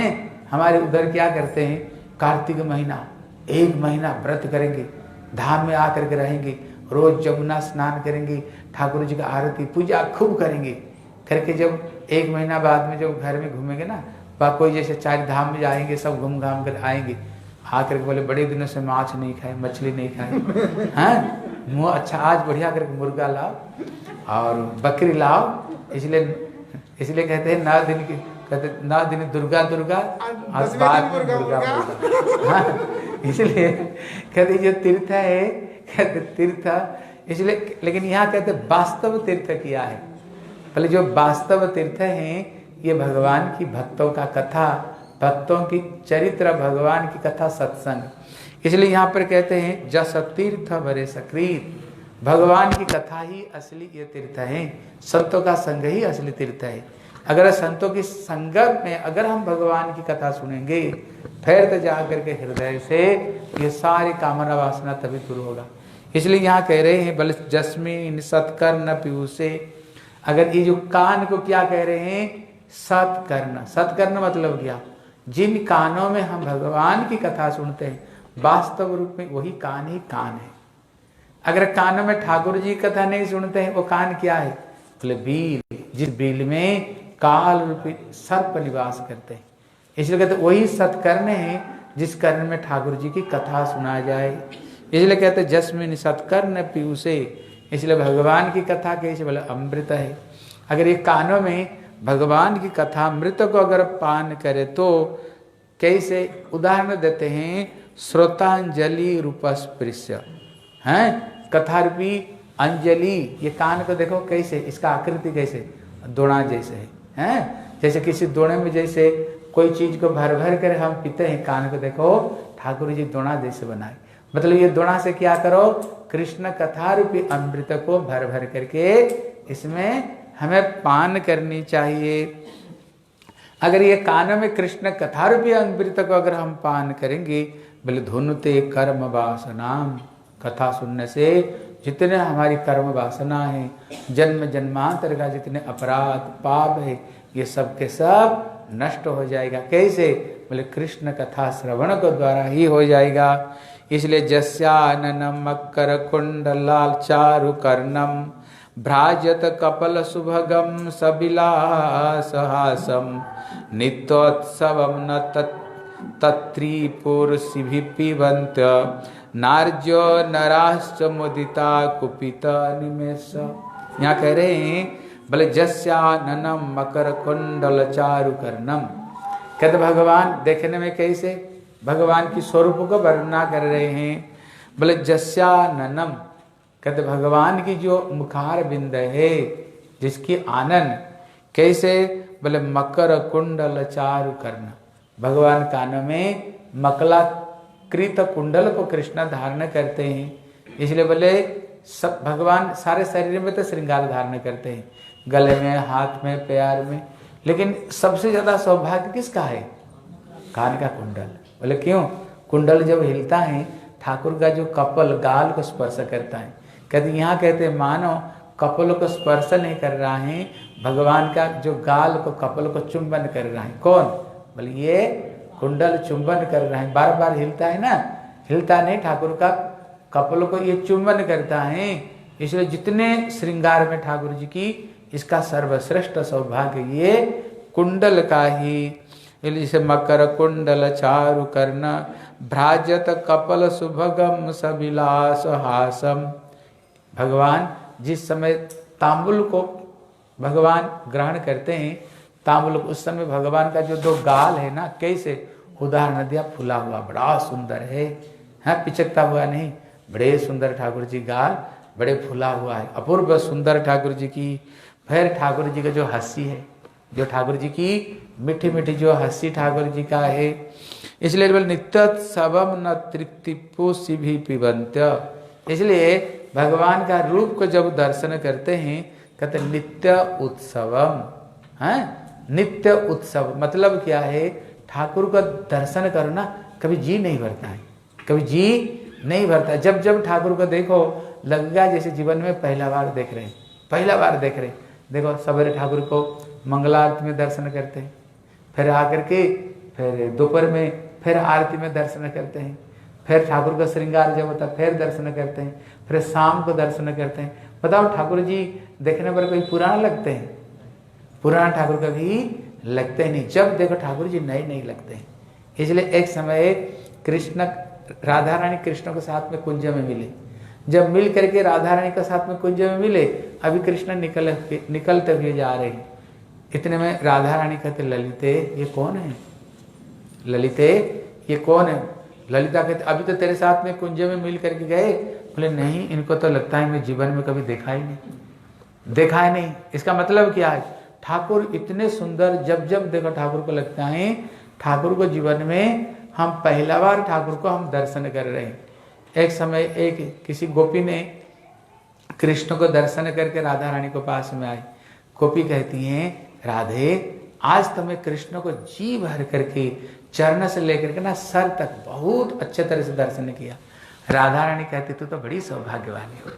हमारे उधर क्या करते हैं, कार्तिक महीना 1 महीना व्रत करेंगे, धाम में आकर के रहेंगे, रोज जमुना स्नान करेंगे, ठाकुर जी का आरती पूजा खूब करेंगे करके जब 1 महीना बाद में जब घर में घूमेंगे ना, कोई जैसे 4 धाम में जाएंगे, सब घूम घाम कर आएंगे, आकर के बोले बड़े दिनों से माछ नहीं खाए, मछली नहीं खाए, हाँ मुँह अच्छा आज बढ़िया करके मुर्गा लाओ और बकरी लाओ। इसलिए कहते हैं 9 दिन की, कहते 9 दिन दुर्गा आज बाद में मुर्गा। हाँ इसलिए कहते ये तीर्थ है, कहते तीर्थ इसलिए, लेकिन यहाँ कहते वास्तव तीर्थ किया है। पहले जो वास्तव तीर्थ हैं ये भगवान की भक्तों का कथा, भक्तों की चरित्र, भगवान की कथा, सत्संग। इसलिए यहाँ पर कहते हैं जस तीर्थ भरे सकृत, भगवान की कथा ही असली ये तीर्थ है, संतों का संग ही असली तीर्थ है। अगर संतों की संगत में अगर हम भगवान की कथा सुनेंगे फिर तो जा करके हृदय से ये सारी कामना वासना तभी दूर होगा। इसलिए यहाँ कह रहे हैं बल जस्मिन सत्कर्ण पीयूषे, अगर ये जो कान को क्या कह रहे हैं, सत्कर्ण। सत्कर्ण मतलब क्या, जिन कानों में हम भगवान की कथा सुनते हैं वास्तव रूप में वही कान ही कान है। अगर कानों में ठाकुर जी की कथा नहीं सुनते हैं वो कान क्या है, बोले बील, जिस बील में काल रूपी सर्प निवास करते हैं। इसलिए कहते वही सत्कर्ण है जिस कर्ण में ठाकुर जी की कथा सुना जाए। इसलिए कहते जस्मिन सत्कर्ण पीयूषे, इसलिए भगवान की कथा कैसे, बोले अमृत है। अगर ये कानों में भगवान की कथा अमृत को अगर पान करे तो कैसे, उदाहरण देते हैं श्रोतांजलि रूपस्पृश्य हैं, कथा रूपी अंजलि, ये कान को देखो कैसे, इसका आकृति कैसे दोना जैसे है, हैं? जैसे किसी दोने में जैसे कोई चीज को भर भर कर हम पीते हैं, कान को देखो ठाकुर जी दोना जैसे बनाए। मतलब ये दोना से क्या करो, कृष्ण कथा रूपी अमृत को भर भर करके इसमें हमें पान करनी चाहिए। अगर ये कानों में कृष्ण कथा रूपी अमृत को अगर हम पान करेंगे, बोले धुनुते कर्म वासनाम, कथा सुनने से जितने हमारी कर्म वासना है, जन्म जन्मांतर का जितने अपराध पाप है, ये सब के सब नष्ट हो जाएगा। कैसे, बोले कृष्ण कथा श्रवण को द्वारा ही हो जाएगा। इसलिए जस्याननम मकर कुंडलाल चारु कर्णम भ्राजत कपल सुभगम सबिलासहासम नित्योत्सवम न तत्रिपुरुषि पिबन्त नार्यो नराश्च मुदिता कुपित निमेष। यहाँ कह रहे हैं बोले जस्याननम मकर कुंडल चारु कर्णम, कहते भगवान देखने में कैसे, भगवान की स्वरूप को वर्णना कर रहे हैं। बोले जस्याननम, कहते भगवान की जो मुखार बिंद है, जिसकी आनन कैसे, बोले मकर कुंडल चारु कर्ण, भगवान कानों में मकला कृत कुंडल को कृष्ण धारण करते हैं। इसलिए बोले सब भगवान सारे शरीर में तो श्रृंगार धारण करते हैं, गले में, हाथ में, पैर में, लेकिन सबसे ज्यादा सौभाग्य किसका है, कान का कुंडल। बोले क्यों, कुंडल जब हिलता है ठाकुर का जो कपल गाल को स्पर्श करता है। कहते यहाँ कहते मानो कपल को स्पर्श नहीं कर रहा है, भगवान का जो गाल को कपल को चुंबन कर रहा है। कौन, बोले ये कुंडल चुंबन कर रहा है, बार बार हिलता है ना, हिलता नहीं, ठाकुर का कपल को ये चुंबन करता है। इसलिए जितने श्रृंगार में ठाकुर जी की, इसका सर्वश्रेष्ठ सौभाग्य ये कुंडल का ही। जैसे मकर कुंडल चारु कर्ण भ्राजत कपल सुभगम सबिलास हासम, भगवान जिस समय तांबुल को भगवान ग्रहण करते हैं, तांबुल उस समय भगवान का जो दो गाल है ना, कैसे उदाहरण दिया, फूला हुआ बड़ा सुंदर है, पिचकता हुआ नहीं, बड़े सुंदर ठाकुर जी गाल, बड़े फूला हुआ है, अपूर्व सुंदर ठाकुर जी की। फिर ठाकुर जी का जो हंसी है, जो ठाकुर जी की मीठी मीठी जो हंसी ठाकुर जी का है। इसलिए बोले नित्योत्सवम न तृप्तिपुषि भी पिबन्त्य, इसलिए भगवान का रूप को जब दर्शन करते हैं कहते नित्य उत्सवम, नित्य उत्सव मतलब क्या है, ठाकुर का दर्शन करना कभी जी नहीं भरता है, कभी जी नहीं भरता। जब जब ठाकुर को देखो लगेगा जैसे जीवन में पहला बार देख रहे हैं, पहला बार देख रहे हैं। देखो सवेरे ठाकुर को मंगलारती में दर्शन करते हैं, फिर आकर के फिर दोपहर में फिर आरती में दर्शन करते हैं, फिर ठाकुर का श्रृंगार जब होता है फिर दर्शन करते हैं, फिर शाम को दर्शन करते हैं। बताओ ठाकुर जी देखने पर कोई पुराना लगते हैं, पुराना ठाकुर कभी लगते नहीं, जब देखो ठाकुर जी नए नहीं लगते हैं। इसलिए एक समय कृष्ण राधा रानी कृष्ण के साथ में कुंज में मिले, जब मिल करके राधा रानी के साथ में कुंज में मिले, अभी कृष्ण निकलते हुए जा रहे हैं, इतने में राधा रानी कहते ललिते ये कौन है, ललिते ये कौन है। ललिता कहते अभी तो तेरे साथ में कुंज में मिल करके गए। बोले नहीं, इनको तो लगता है मैं जीवन में कभी देखा ही नहीं, देखा है नहीं। इसका मतलब क्या है, ठाकुर इतने सुंदर, जब जब देखो ठाकुर को लगता है ठाकुर को जीवन में हम पहला बार ठाकुर को हम दर्शन कर रहे हैं। एक समय एक किसी गोपी ने कृष्ण को दर्शन करके राधा रानी को पास में आए, गोपी कहती हैं राधे आज तुम्हें कृष्ण को जी भर करके चरण से लेकर के ना सर तक बहुत अच्छे तरह से दर्शन किया। राधा रानी कहती तू तो बड़ी सौभाग्यवानी हो,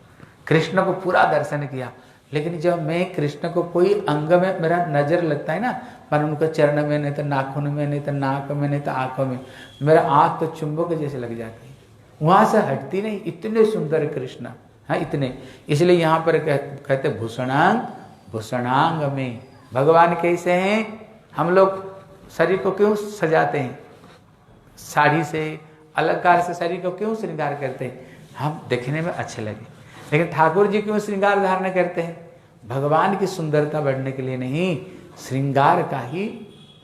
कृष्ण को पूरा दर्शन किया। लेकिन जब मैं कृष्ण को कोई अंग में मेरा नजर लगता है ना, पर उनका चरण में, नहीं तो नाखून में, नहीं तो नाक में, नहीं तो आंखों में, मेरा आंख तो चुंबक जैसे लग जाती है, वहां से हटती नहीं। इतने सुंदर कृष्ण, हाँ इतने। इसलिए यहाँ पर कहते भूषणांग, भूषणांग में भगवान कैसे हैं। हम लोग शरीर को क्यों सजाते हैं, साड़ी से अलंकार से शरीर को क्यों श्रृंगार करते हैं, हम देखने में अच्छे लगे। लेकिन ठाकुर जी क्यों श्रृंगार धारण करते हैं, भगवान की सुंदरता बढ़ने के लिए नहीं, श्रृंगार का ही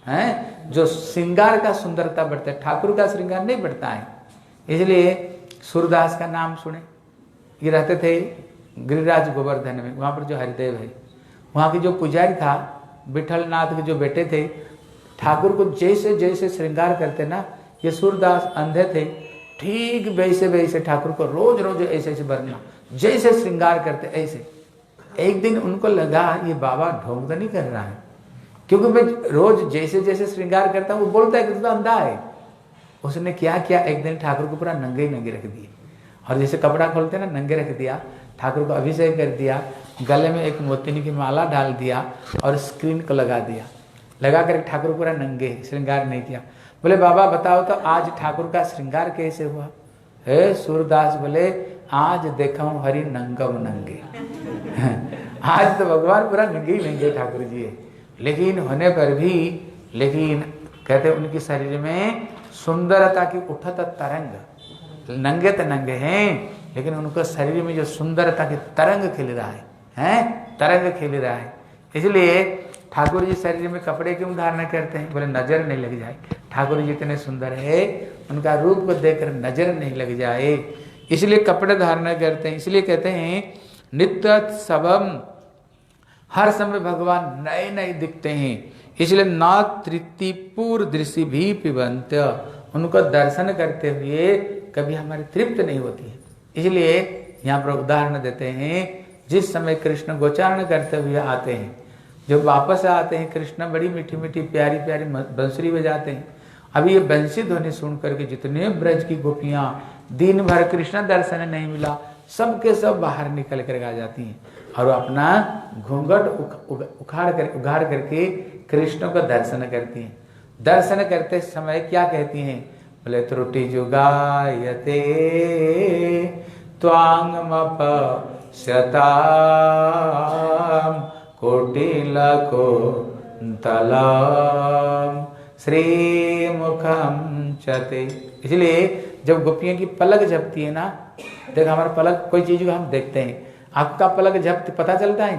है। जो श्रृंगार का सुंदरता बढ़ता है, ठाकुर का श्रृंगार नहीं बढ़ता है। इसलिए सूरदास का नाम सुने, ये रहते थे गिरिराज गोवर्धन में, वहाँ पर जो हरिदेव है, वहाँ की जो पुजारी था विठल नाथ के जो बेटे थे, ठाकुर को जैसे जैसे श्रृंगार करते ना, ये सूरदास अंधे थे, ठीक वैसे वैसे ठाकुर को रोज रोज ऐसे ऐसे बरना, जैसे श्रृंगार करते ऐसे। एक दिन उनको लगा ये बाबा ढोंग तो नहीं कर रहा है, क्योंकि मैं रोज जैसे जैसे श्रृंगार करता हूँ, वो बोलता है कि तू तो अंधा है। उसने क्या किया, एक दिन ठाकुर को पूरा नंगे ही नंगे रख दिए, और जैसे कपड़ा खोलते ना नंगे रख दिया, ठाकुर को अभिषेक कर दिया, गले में एक मोतिनी की माला डाल दिया और स्क्रीन को लगा दिया, लगा कर ठाकुर पूरा नंगे, श्रृंगार नहीं किया। बोले बाबा बताओ तो आज ठाकुर का श्रृंगार कैसे हुआ। हे सूरदास बोले आज देखा हूँ हरि नंगम नंगे आज तो भगवान पूरा नंगे ही नंगे ठाकुर जी है। लेकिन होने पर भी, लेकिन कहते उनके शरीर में सुंदरता की उठत तरंग, नंगे तो नंगे हैं, लेकिन उनको शरीर में जो सुंदरता की तरंग खिल रहा है, तरंग खिल रहा है। इसलिए ठाकुर जी शरीर में कपड़े क्यों धारण करते हैं, बोले नजर नहीं लग जाए, ठाकुर जी इतने सुंदर है, उनका रूप को देखकर नजर नहीं लग जाए, इसलिए कपड़े धारण करते हैं। इसलिए कहते हैं नित्य सबम, हर समय भगवान नए नए दिखते हैं। इसलिए ना तृप्तिपूर दृष्टि भी पिबंत, उनको दर्शन करते हुए कभी हमारी तृप्त नहीं होती है। इसलिए यहाँ पर उदाहरण देते हैं, जिस समय कृष्ण गोचारण करते हुए आते हैं, जब वापस आते हैं कृष्ण बड़ी मीठी मीठी प्यारी प्यारी बंसुरी बजाते हैं। अभी ये बंसी ध्वनि सुन करके जितने ब्रज की गोपियां, दिन भर कृष्ण दर्शन नहीं मिला, सबके सब बाहर निकल कर आ जाती हैं और अपना घूंघट उघाड़ करके कृष्ण को दर्शन करती हैं। दर्शन करते समय क्या कहती हैं, बोले त्रुटि जुगायते त्वांगमप शताम कोटिलको तलाम श्रीमुखम चते। इसलिए जब गोपियों की पलक झपती है ना, देखो हमारा पलक, कोई चीज को हम देखते हैं, आपका पलक झपती पता चलता है,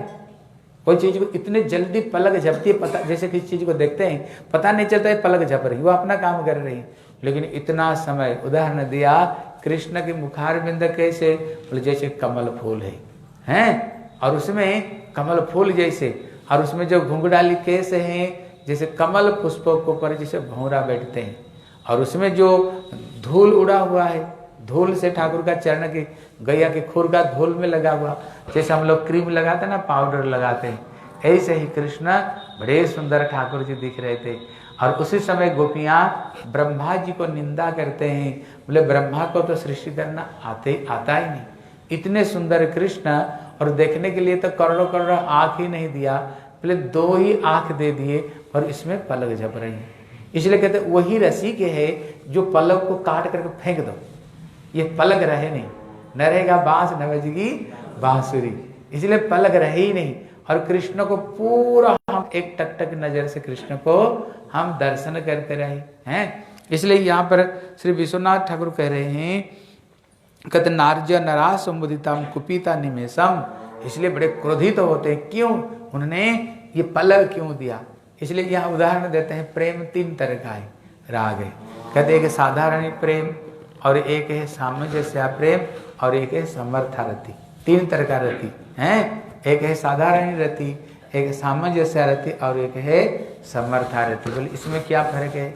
कोई चीज को इतने जल्दी पलक झपती है, पता, जैसे किसी चीज को देखते हैं पता नहीं चलता है पलक झप रही, वो अपना काम कर रही है। लेकिन इतना समय, उदाहरण दिया कृष्ण के मुखार बिंद कैसे, बोले जैसे कमल फूल है, और उसमें कमल फूल जैसे, और उसमें जो घुंघराली केस हैं जैसे कमल पुष्पों को पर जैसे भौरा बैठते हैं, और उसमें जो धूल उड़ा हुआ है, धूल से ठाकुर का चरण के गैया के खुर का धूल में लगा हुआ, जैसे हम लोग क्रीम लगाते हैं ना, पाउडर लगाते हैं, ऐसे ही कृष्ण बड़े सुंदर ठाकुर जी दिख रहे थे। और उसी समय गोपियां ब्रह्मा जी को निंदा करते हैं, बोले ब्रह्मा को तो सृष्टि करना आता ही नहीं, इतने सुंदर कृष्ण, और देखने के लिए तो करोड़ों करोड़ों आंख ही नहीं दिया, बोले 2 ही आंख दे दिए और इसमें पलक झप रही है। इसलिए कहते वही रसी के है जो पलक को काट करके फेंक दो, ये पलक रहे नहीं, न रहेगा बांस न बजेगी बांसुरी, इसलिए पलक रहे ही नहीं। और कृष्ण को पूरा हम एक टक टक नजर से कृष्ण को हम दर्शन करते रहे हैं। इसलिए यहाँ पर श्री विश्वनाथ ठाकुर कह रहे हैं, कत नार्य नरा समुदितम कुपिता निमेशम, इसलिए बड़े क्रोधित होते हैं, क्यों, उन्होंने ये पलक क्यों दिया। इसलिए यहाँ उदाहरण देते हैं, प्रेम 3 तरह का है, राग है, कहते एक साधारण प्रेम, और एक है सामंजस्य प्रेम, और एक है समर्था रति। 3 तरह का रति है, एक है साधारण रति, एक सामंजस्य रति, और एक है समर्था रति। बोले इसमें क्या फर्क है,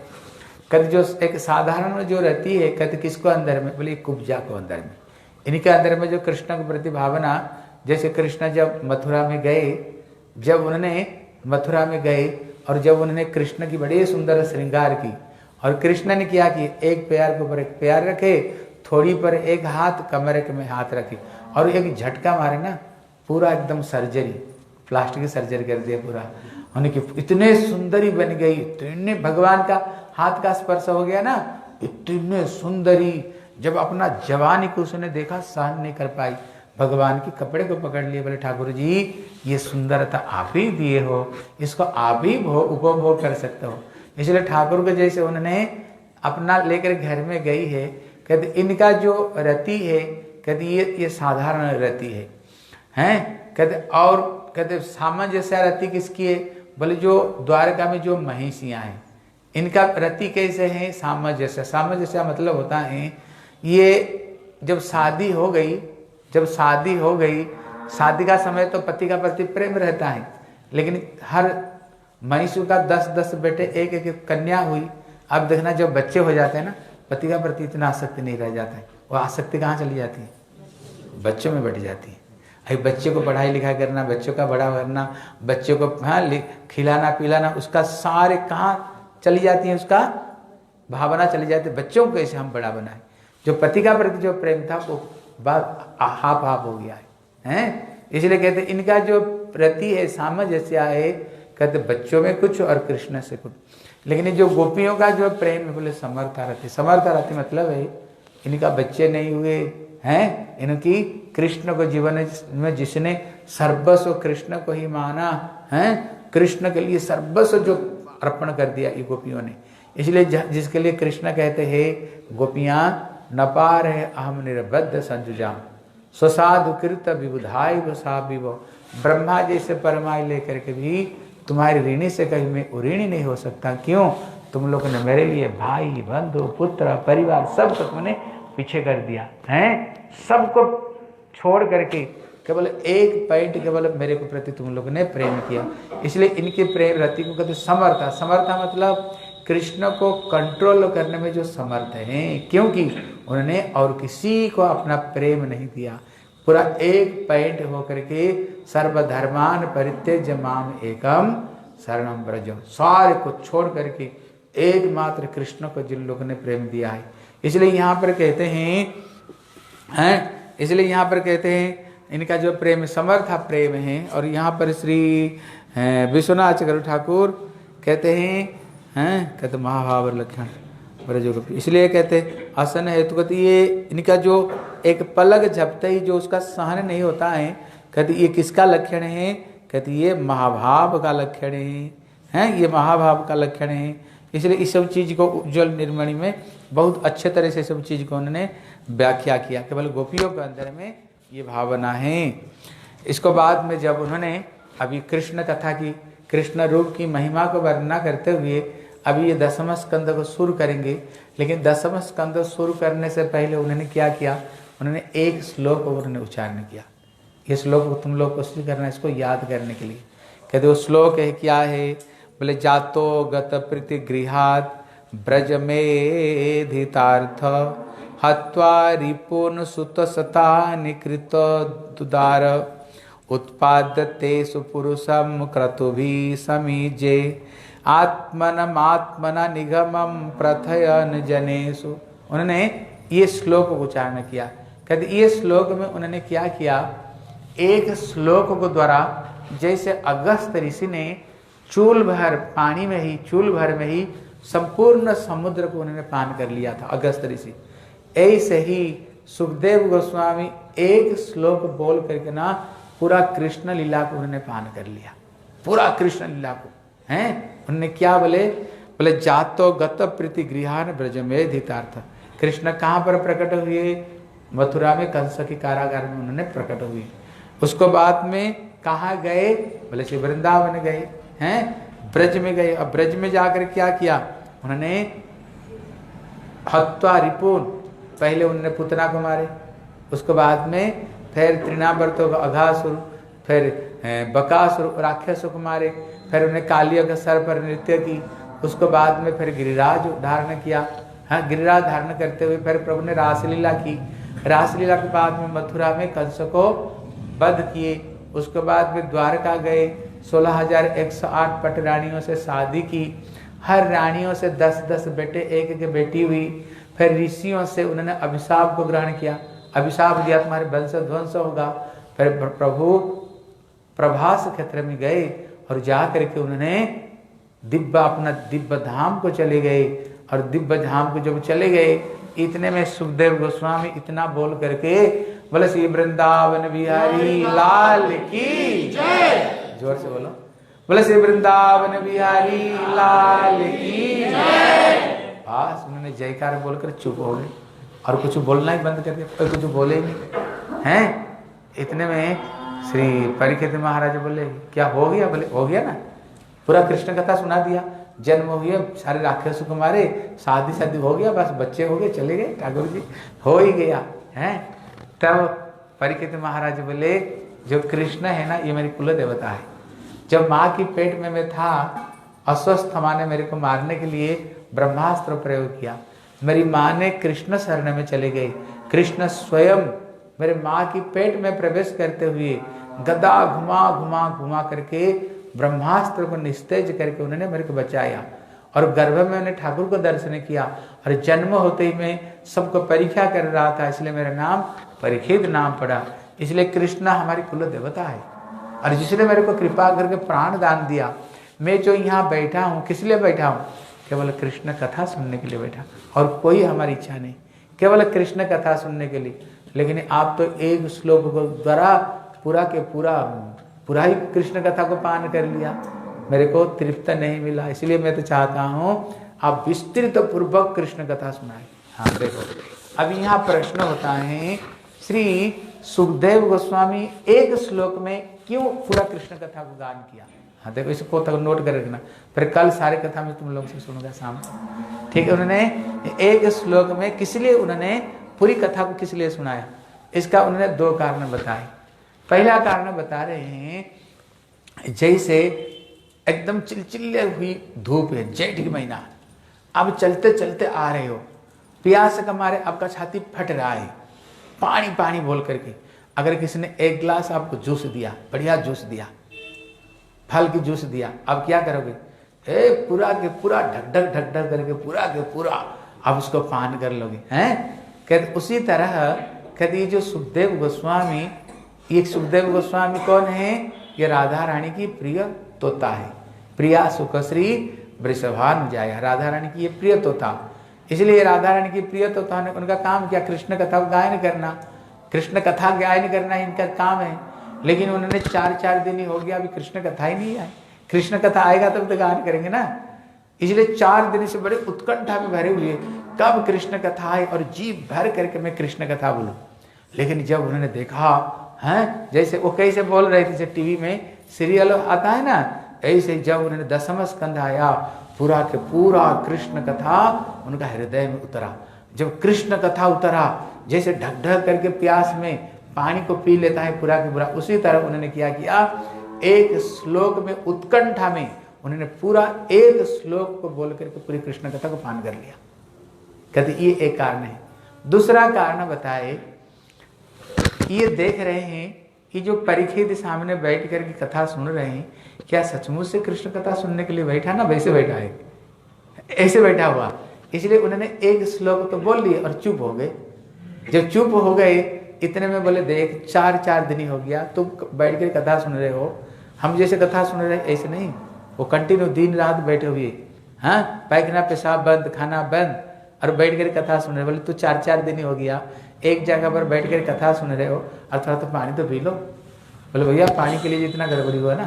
कहते जो एक साधारण जो रति है, कहते किसको अंदर में, बोले कुब्जा को अंदर में, इनके अंदर में जो कृष्ण के प्रति भावना, जैसे कृष्ण जब मथुरा में गए जब उन्होंने मथुरा में गए और जब उन्होंने कृष्ण की बड़ी सुंदर श्रृंगार की, और कृष्ण ने किया कि एक पैर के ऊपर एक पैर रखे, थोड़ी पर एक हाथ, कमरे के में हाथ रखे, और एक झटका मारे ना, पूरा एकदम सर्जरी, प्लास्टिक की सर्जरी कर दिया पूरा। उनकी इतने सुंदरी बन गई, इतने भगवान का हाथ का स्पर्श हो गया ना, इतने सुंदरी। जब अपना जवानी को उसने देखा, सहन नहीं कर पाई, भगवान के कपड़े को पकड़ लिए, बोले ठाकुर जी ये सुंदरता आप ही दिए हो, इसको आप ही उपभोग कर सकते हो। इसलिए ठाकुर को जैसे उन्होंने अपना लेकर घर में गई है, कहते इनका जो रति है, कहते ये साधारण रति है, हैं कहते, और कहते सामंजस्य रति किसकी है, बोले जो द्वारका में जो महिषियाँ हैं, इनका रति कैसे है, सामंजस्य। सामंजस्य मतलब होता है, ये जब शादी हो गई, शादी का समय तो पति का प्रति प्रेम रहता है, लेकिन हर महिषी का 10-10 बेटे, एक एक कन्या हुई। अब देखना जब बच्चे हो जाते हैं ना, पति का प्रति इतना आसक्ति नहीं रह जाता है, वो आसक्ति कहाँ चली जाती है, बच्चों में बढ़ जाती है। अभी बच्चे को पढ़ाई लिखाई करना, बच्चों का बड़ा करना, बच्चों को खिलाना पिलाना, उसका सारे कहाँ चली जाती है, उसका भावना चली जाती है, बच्चों को कैसे हम बड़ा बनाए। जो पति का प्रति जो प्रेम था वो बात हाफ हो गया है। इसलिए कहते इनका जो प्रति है सामंजस्य है, कहते बच्चों में कुछ और कृष्ण से कुछ। लेकिन जो गोपियों का जो प्रेम है, बोले समर्थारथी मतलब है इनका बच्चे नहीं हुए हैं, इनकी कृष्ण को जीवन में जिसने सर्वस्व कृष्ण को ही माना है, कृष्ण के लिए सर्वस्व जो अर्पण कर दिया ये गोपियों ने। इसलिए जिसके लिए कृष्ण कहते हैं गोपियां न पार है अहम निर्बद्ध संजुजाम स्वसाधु कृत विबुधाई वसा विभो। ब्रह्मा जैसे परमाई लेकर के भी तुम्हारी ऋणी से कहीं मैं ऋणी नहीं हो सकता। क्यों? तुम लोगों ने मेरे लिए भाई बंधु पुत्र परिवार सब तुमने पीछे कर दिया है, सबको छोड़ करके केवल एक पॉइंट केवल मेरे को प्रति तुम लोगों ने प्रेम किया। इसलिए इनके प्रेम रति को कहते समर्था। समर्था मतलब कृष्ण को कंट्रोल करने में जो समर्थ हैं, क्योंकि उन्होंने और किसी को अपना प्रेम नहीं दिया। पूरा एक पॉइंट होकर के सर्वधर्मान परित्यज्य माम एकम शरणम व्रजम, सारे को छोड़ करके एकमात्र कृष्ण को जिन लोगों ने प्रेम दिया है। इसलिए यहाँ पर कहते हैं, इसलिए यहाँ पर कहते हैं इनका जो प्रेम समर्था प्रेम है। और यहाँ पर श्री विश्वनाथ चक्रवर्ती ठाकुर कहते हैं कहते महाभावर लक्षण ब्रजो। इसलिए कहते आसन हेतु कहते ये इनका जो एक पलक झपते ही जो उसका सहन नहीं होता है, कहते ये किसका लक्षण है? कहते ये महाभाव का लक्षण है, ये महाभाव का लक्षण है। इसलिए इस सब चीज को उज्ज्वल निर्मणि में बहुत अच्छे तरह से सब चीज को उन्होंने व्याख्या किया। केवल गोपियों के अंदर में ये भावना है। इसको बाद में जब उन्होंने अभी कृष्ण कथा की, कृष्ण रूप की महिमा को वर्णना करते हुए अभी ये दसम स्कंद को शुरू करेंगे। लेकिन दसम स्कंद शुरू करने से पहले उन्होंने क्या किया? उन्होंने एक श्लोक को उन्होंने उच्चारण किया। ये श्लोक तुम लोग कोशिश करना इसको याद करने के लिए। कहते वो श्लोक है क्या है? बोले जातो गत प्रीति गृहात ब्रज में धितार्थ हत्वा रिपुन सुत सता निकृत दुदार उत्पादते सुपुरुषम क्रतुभि समीजे आत्मना निगमम प्रथयन जनेषु। उन्होंने ये श्लोक उच्चारण किया। कहते ये श्लोक में उन्होंने क्या किया? एक श्लोक को द्वारा जैसे अगस्त ऋषि ने चूल भर पानी में ही, चूल भर में ही संपूर्ण समुद्र को उन्होंने पान कर लिया था अगस्त ऋषि, ऐसे ही सुखदेव गोस्वामी एक श्लोक बोल करके ना पूरा कृष्ण लीला को उन्होंने पान कर लिया, पूरा कृष्ण लीला को हैं। उन्होंने क्या बोले जातो गत प्रीति गृहान ब्रज में धितार्थ। कृष्ण कहाँ पर प्रकट हुए? मथुरा में कंस के कारागार में उन्होंने प्रकट हुए। उसको बाद में कहाँ गए? बोले श्री वृंदावन गए हैं, ब्रज में गए। अब ब्रज में जाकर क्या किया? उन्होंने हत्वा रिपुन, पहले उन्होंने पुतना को मारे, उसके बाद में फिर तृणावर्तों का अघासुर, फिर बकासुर राक्षसों को मारे, फिर उन्हें कालिया के सर पर नृत्य की, उसके बाद में फिर गिरिराज धारण किया। हाँ, गिरिराज धारण करते हुए फिर प्रभु ने रासलीला की। रासलीला के बाद में मथुरा में कंस को वध किए। उसके बाद में द्वारका गए, 16,108 पट रानियों से शादी की, हर रानियों से 10-10 बेटे, एक एक बेटी हुई। फिर ऋषियों से उन्होंने अभिशाप को ग्रहण किया, अभिशाप दिया तुम्हारे वंश ध्वंस होगा। फिर प्रभु प्रभास क्षेत्र में गए और जा करके उन्होंने अपना दिव्य धाम को चले गए। और दिव्य धाम को जब चले गए, इतने में सुखदेव गोस्वामी इतना बोल करके बोले श्री वृंदावन बिहारी लाल की जय, जोर से बोलो, बोले श्री वृंदावन बिहारी लाल की जय। बस उन्होंने जयकार बोलकर चुप हो गए और कुछ बोलना ही बंद कर दिया, कोई कुछ बोले नहीं हैं। इतने में श्री परीक्षित महाराज बोले क्या हो गया? बोले हो गया ना, पूरा कृष्ण कथा सुना दिया, जन्म हो गया, सारे राक्षस को मारे, शादी हो गया, बस बच्चे हो गए, चले गए, ठाकुर जी हो ही गया है। तब परीक्षित महाराज बोले जो कृष्ण है ना, ये मेरी कुल देवता है। जब माँ की पेट में मैं था, अस्वस्थ माँ ने मेरे को मारने के लिए ब्रह्मास्त्र प्रयोग किया, मेरी माँ ने कृष्ण शरण में चले गए। कृष्ण स्वयं मेरे माँ की पेट में प्रवेश करते हुए गदा घुमा घुमा घुमा करके ब्रह्मास्त्र को निस्तेज करके उन्होंने मेरे को बचाया। और गर्भ में मैंने ठाकुर को दर्शन किया, और जन्म होते ही मैं सबको परीक्षा कर रहा था, इसलिए मेरा नाम परीक्षित नाम पड़ा। इसलिए कृष्ण हमारी कुल देवता है। और जिसने मेरे को कृपा करके प्राण दान दिया, मैं जो यहाँ बैठा हूँ किस लिए बैठा हूँ? केवल कृष्ण कथा सुनने के लिए बैठा, और कोई हमारी इच्छा नहीं, केवल कृष्ण कथा सुनने के लिए। लेकिन आप तो एक श्लोक को द्वारा पूरा के पूरा ही कृष्ण कथा को पान कर लिया, मेरे को तृप्त नहीं मिला। इसलिए मैं तो चाहता हूँ आप विस्तृत पूर्वक कृष्ण कथा सुनाए। हाँ देखो, अब यहाँ प्रश्न होता है, श्री सुखदेव गोस्वामी एक श्लोक में क्यों पूरा कृष्ण कथा को गान किया? हाँ देखो, इसको तक नोट कर रखना, फिर कल सारे कथा में तुम लोग से सुनूंगा शाम को, ठीक है। उन्होंने एक श्लोक में किस लिए उन्होंने पूरी कथा को किस लिए सुनाया, इसका उन्होंने 2 कारण बताए। पहला कारण बता रहे हैं, जैसे एकदम चिलचिल्ले हुई धूप है, जेठ की महीना, अब चलते चलते आ रहे हो, प्यास के मारे आपका छाती फट रहा है, पानी पानी बोल करके अगर किसी ने 1 गिलास आपको जूस दिया, बढ़िया जूस दिया, फल की जूस दिया, आप क्या करोगे? पूरा के पूरा ढक ढक करके पूरा के पूरा आप उसको पान कर लोगे, हैं? कहते उसी तरह कहते ये जो सुखदेव गोस्वामी, ये सुखदेव गोस्वामी कौन है? ये राधा रानी की प्रिय तोता है। प्रिया सुखश्री वृषभान जाया, राधा रानी की ये प्रिय तोता। इसलिए राधा रानी की प्रिय तोता ने उनका काम क्या? कृष्ण कथा को गायन करना, कृष्ण कथा गायन करना इनका काम है। लेकिन उन्होंने 4 दिन ही हो गया, अभी कृष्ण कथा ही नहीं आई। कृष्ण कथा आएगा तब तो गायन करेंगे ना। इसलिए 4 दिन से बड़े उत्कंठा में भरे हुए, कब कृष्ण कथा आए और जी भर करके मैं कृष्ण कथा बोलूं। लेकिन जब उन्होंने देखा हैं, जैसे वो कैसे बोल रहे थे, जैसे टीवी में सीरियल आता है ना, ऐसे जब उन्होंने 10वां स्कंध आया, पूरा के पूरा कृष्ण कथा उनका हृदय में उतरा। जब कृष्ण कथा उतरा, जैसे ढक ढक करके प्यास में पानी को पी लेता है पूरा के पूरा, उसी तरह उन्होंने क्या किया, एक श्लोक में उत्कंठा में उन्होंने पूरा एक श्लोक को बोल करके पूरी कृष्ण कथा को पान कर लिया। कहते ये एक कारण है। दूसरा कारण बताए, ये देख रहे हैं कि जो परीक्षित सामने बैठ करके कथा सुन रहे हैं, क्या सचमुच से कृष्ण कथा सुनने के लिए बैठा ना, वैसे बैठा है, ऐसे बैठा हुआ। इसलिए उन्होंने एक श्लोक तो बोल लिए और चुप हो गए। जब चुप हो गए, इतने में बोले देख 4 दिन ही हो गया, तुम बैठ कर कथा सुन रहे हो, हम जैसे कथा सुन रहे ऐसे नहीं, वो कंटिन्यू दिन रात बैठे हुए, हाँ, पैखाना पेशाब बंद, खाना बंद, और बैठ कर कथा सुन रहे। बोले तू 4 दिन ही हो गया, एक जगह पर बैठ कर कथा सुन रहे हो, और थोड़ा तो पानी तो पी लो। बोले भैया पानी के लिए जितना गड़बड़ी हुआ ना,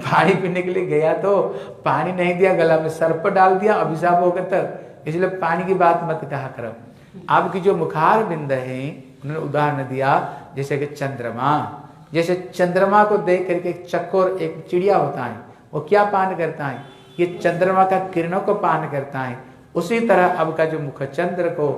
पानी पीने के लिए गया तो पानी नहीं दिया, गला में सर्प डाल दिया, अभिशाप होकर तक। इसलिए पानी की बात मत कहा करो। आपकी जो मुखार बिंद है, उन्होंने उदाहरण दिया जैसे कि चंद्रमा, जैसे चंद्रमा को देख करके एक चकोर एक चिड़िया होता है, वो क्या पान करता है? ये चंद्रमा का किरणों को पान करता है। उसी तरह आपका जो मुख चंद्र को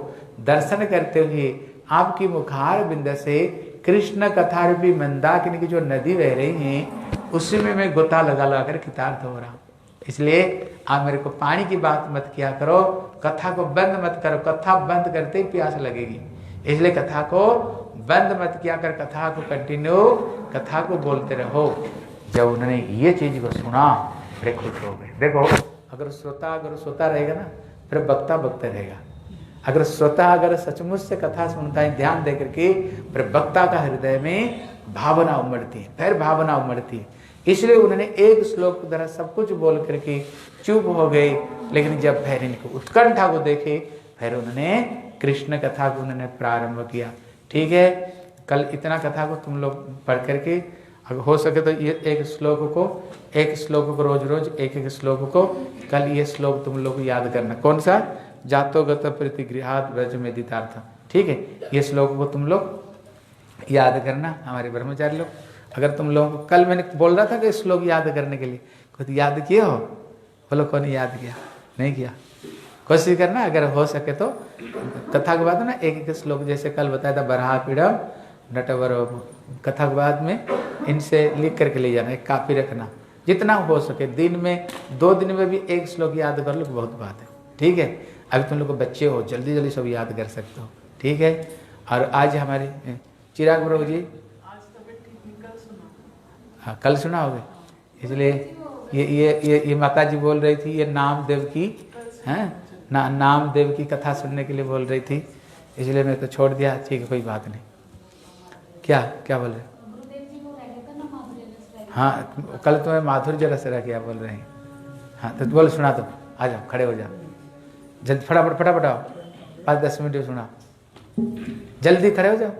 दर्शन करते हुए आपकी मुखार बिंद से कृष्ण कथा रूपी मंदाकिनी की जो नदी बह रही है, उसी में मैं गोता लगा लगा कर कृतार्थ हो रहा हूँ। इसलिए आप मेरे को पानी की बात मत किया करो, कथा को बंद मत करो, कथा बंद करते ही प्यास लगेगी। इसलिए कथा को बंद मत किया कर, कथा को कंटिन्यू, कथा को बोलते रहो। जब उन्होंने ये चीज को सुना बड़े खुश हो गए। देखो अगर श्रोता रहेगा ना, फिर वक्ता वक्ता रहेगा। अगर श्रोता अगर सचमुच से कथा सुनता है ध्यान दे करके, फिर वक्ता का हृदय में भावना उमड़ती है, फिर भावना उमड़ती है। इसलिए उन्होंने एक श्लोक द्वारा सब कुछ बोल करके चुप हो गए, लेकिन जब फिर इनको उत्कंठा को देखे, फिर उन्होंने कृष्ण कथा को उन्होंने प्रारंभ किया। ठीक है, कल इतना कथा को तुम लोग पढ़ करके, अगर हो सके तो ये एक श्लोक को रोज रोज एक श्लोक को, कल ये श्लोक तुम लोग याद करना। कौन सा? जातो गत प्रीति गृहात ब्रज में दितार्थ। ठीक है, ये श्लोक को तुम लोग याद करना, हमारे ब्रह्मचारी लोग। अगर तुम लोगों को कल मैंने बोल रहा था कि श्लोक याद करने के लिए, खुद याद किए हो? बोलो कौन याद किया? नहीं किया? कोशिश करना, अगर हो सके तो कथा के बाद ना एक श्लोक, जैसे कल बताया था बरहा पीड़म नटवर, कथा के बाद में इनसे लिख करके ले जाना, एक कापी रखना, जितना हो सके। दिन में 2 दिन में भी एक श्लोक याद कर लो, बहुत बात है। ठीक है, अभी तुम लोग बच्चे हो, जल्दी जल्दी सब याद कर सकते हो। ठीक है, और आज हमारे चिराग प्रभु जी हाँ कल सुना होगे, इसलिए ये माता जी बोल रही थी, ये नामदेव की हैं नामदेव की कथा सुनने के लिए बोल रही थी, इसलिए मैं तो छोड़ दिया। ठीक है, कोई बात नहीं। क्या बोल रहे? हाँ, कल तुम्हें माधुर्य रस क्या बोल रहे हैं? हाँ तो बोल, सुना दो, आ जाओ, खड़े हो जाओ, जल्दी फटाफट आओ, 5-10 मिनट सुना, जल्दी खड़े हो जाओ।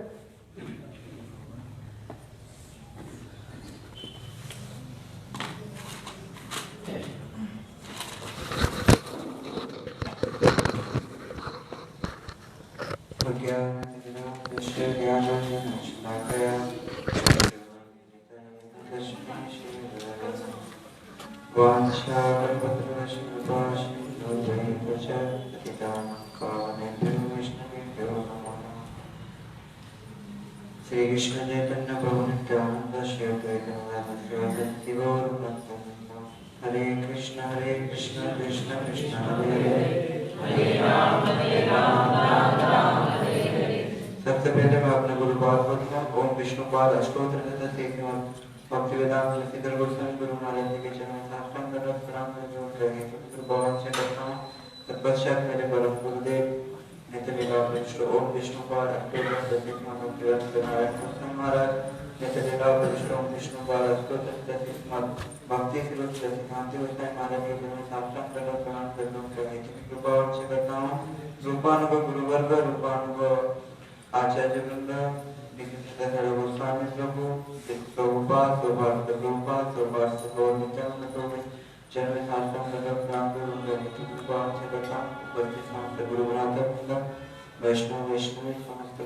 श्री कृष्ण चैतन्य प्रभु नित्यानंद श्री अद्वैत गदाधर हरे कृष्ण कृष्ण कृष्ण हरे हरे। सबसे पहले मैं अपने गुरु पाद ओम विष्णु पाद अष्टोत्तर तथा श्रीमद् भक्तिवेदांत तुलसीधर गोस्वामी गुरु महाराज जी के चरणों में साष्टांग दंडवत प्रणाम करते हुए गुरु भगवान से करता हूँ। तत्पश्चात मेरे परम गुरुदेव नित्य लीला विष्णु ओम विष्णु पाद अष्टोत्तर तथा श्रीमद् भक्तिवेदांत नारायण गोस्वामी महाराज नित्य लीला विष्णु ओम विष्णु पाद अष्टोत्तर तथा श्रीमद् भक्ति सिद्धांत गोस्वामी महाराज के चरणों में साष्टांग दंडवत प्रणाम करते हुए कृपा से करता हूँ। रूपानुग गुरुवर्ग रूपानुग आचार्य वृंद गोस्वामी प्रभु प्रभुपाद प्रभुपाद प्रभुपाद नित्यानंद प्रभु चरण में साष्टांग दंडवत प्रणाम करते कृपा से करता हूँ। उपस्थित समस्त गुरु भ्राता वैष्णव वैष्णवी समस्त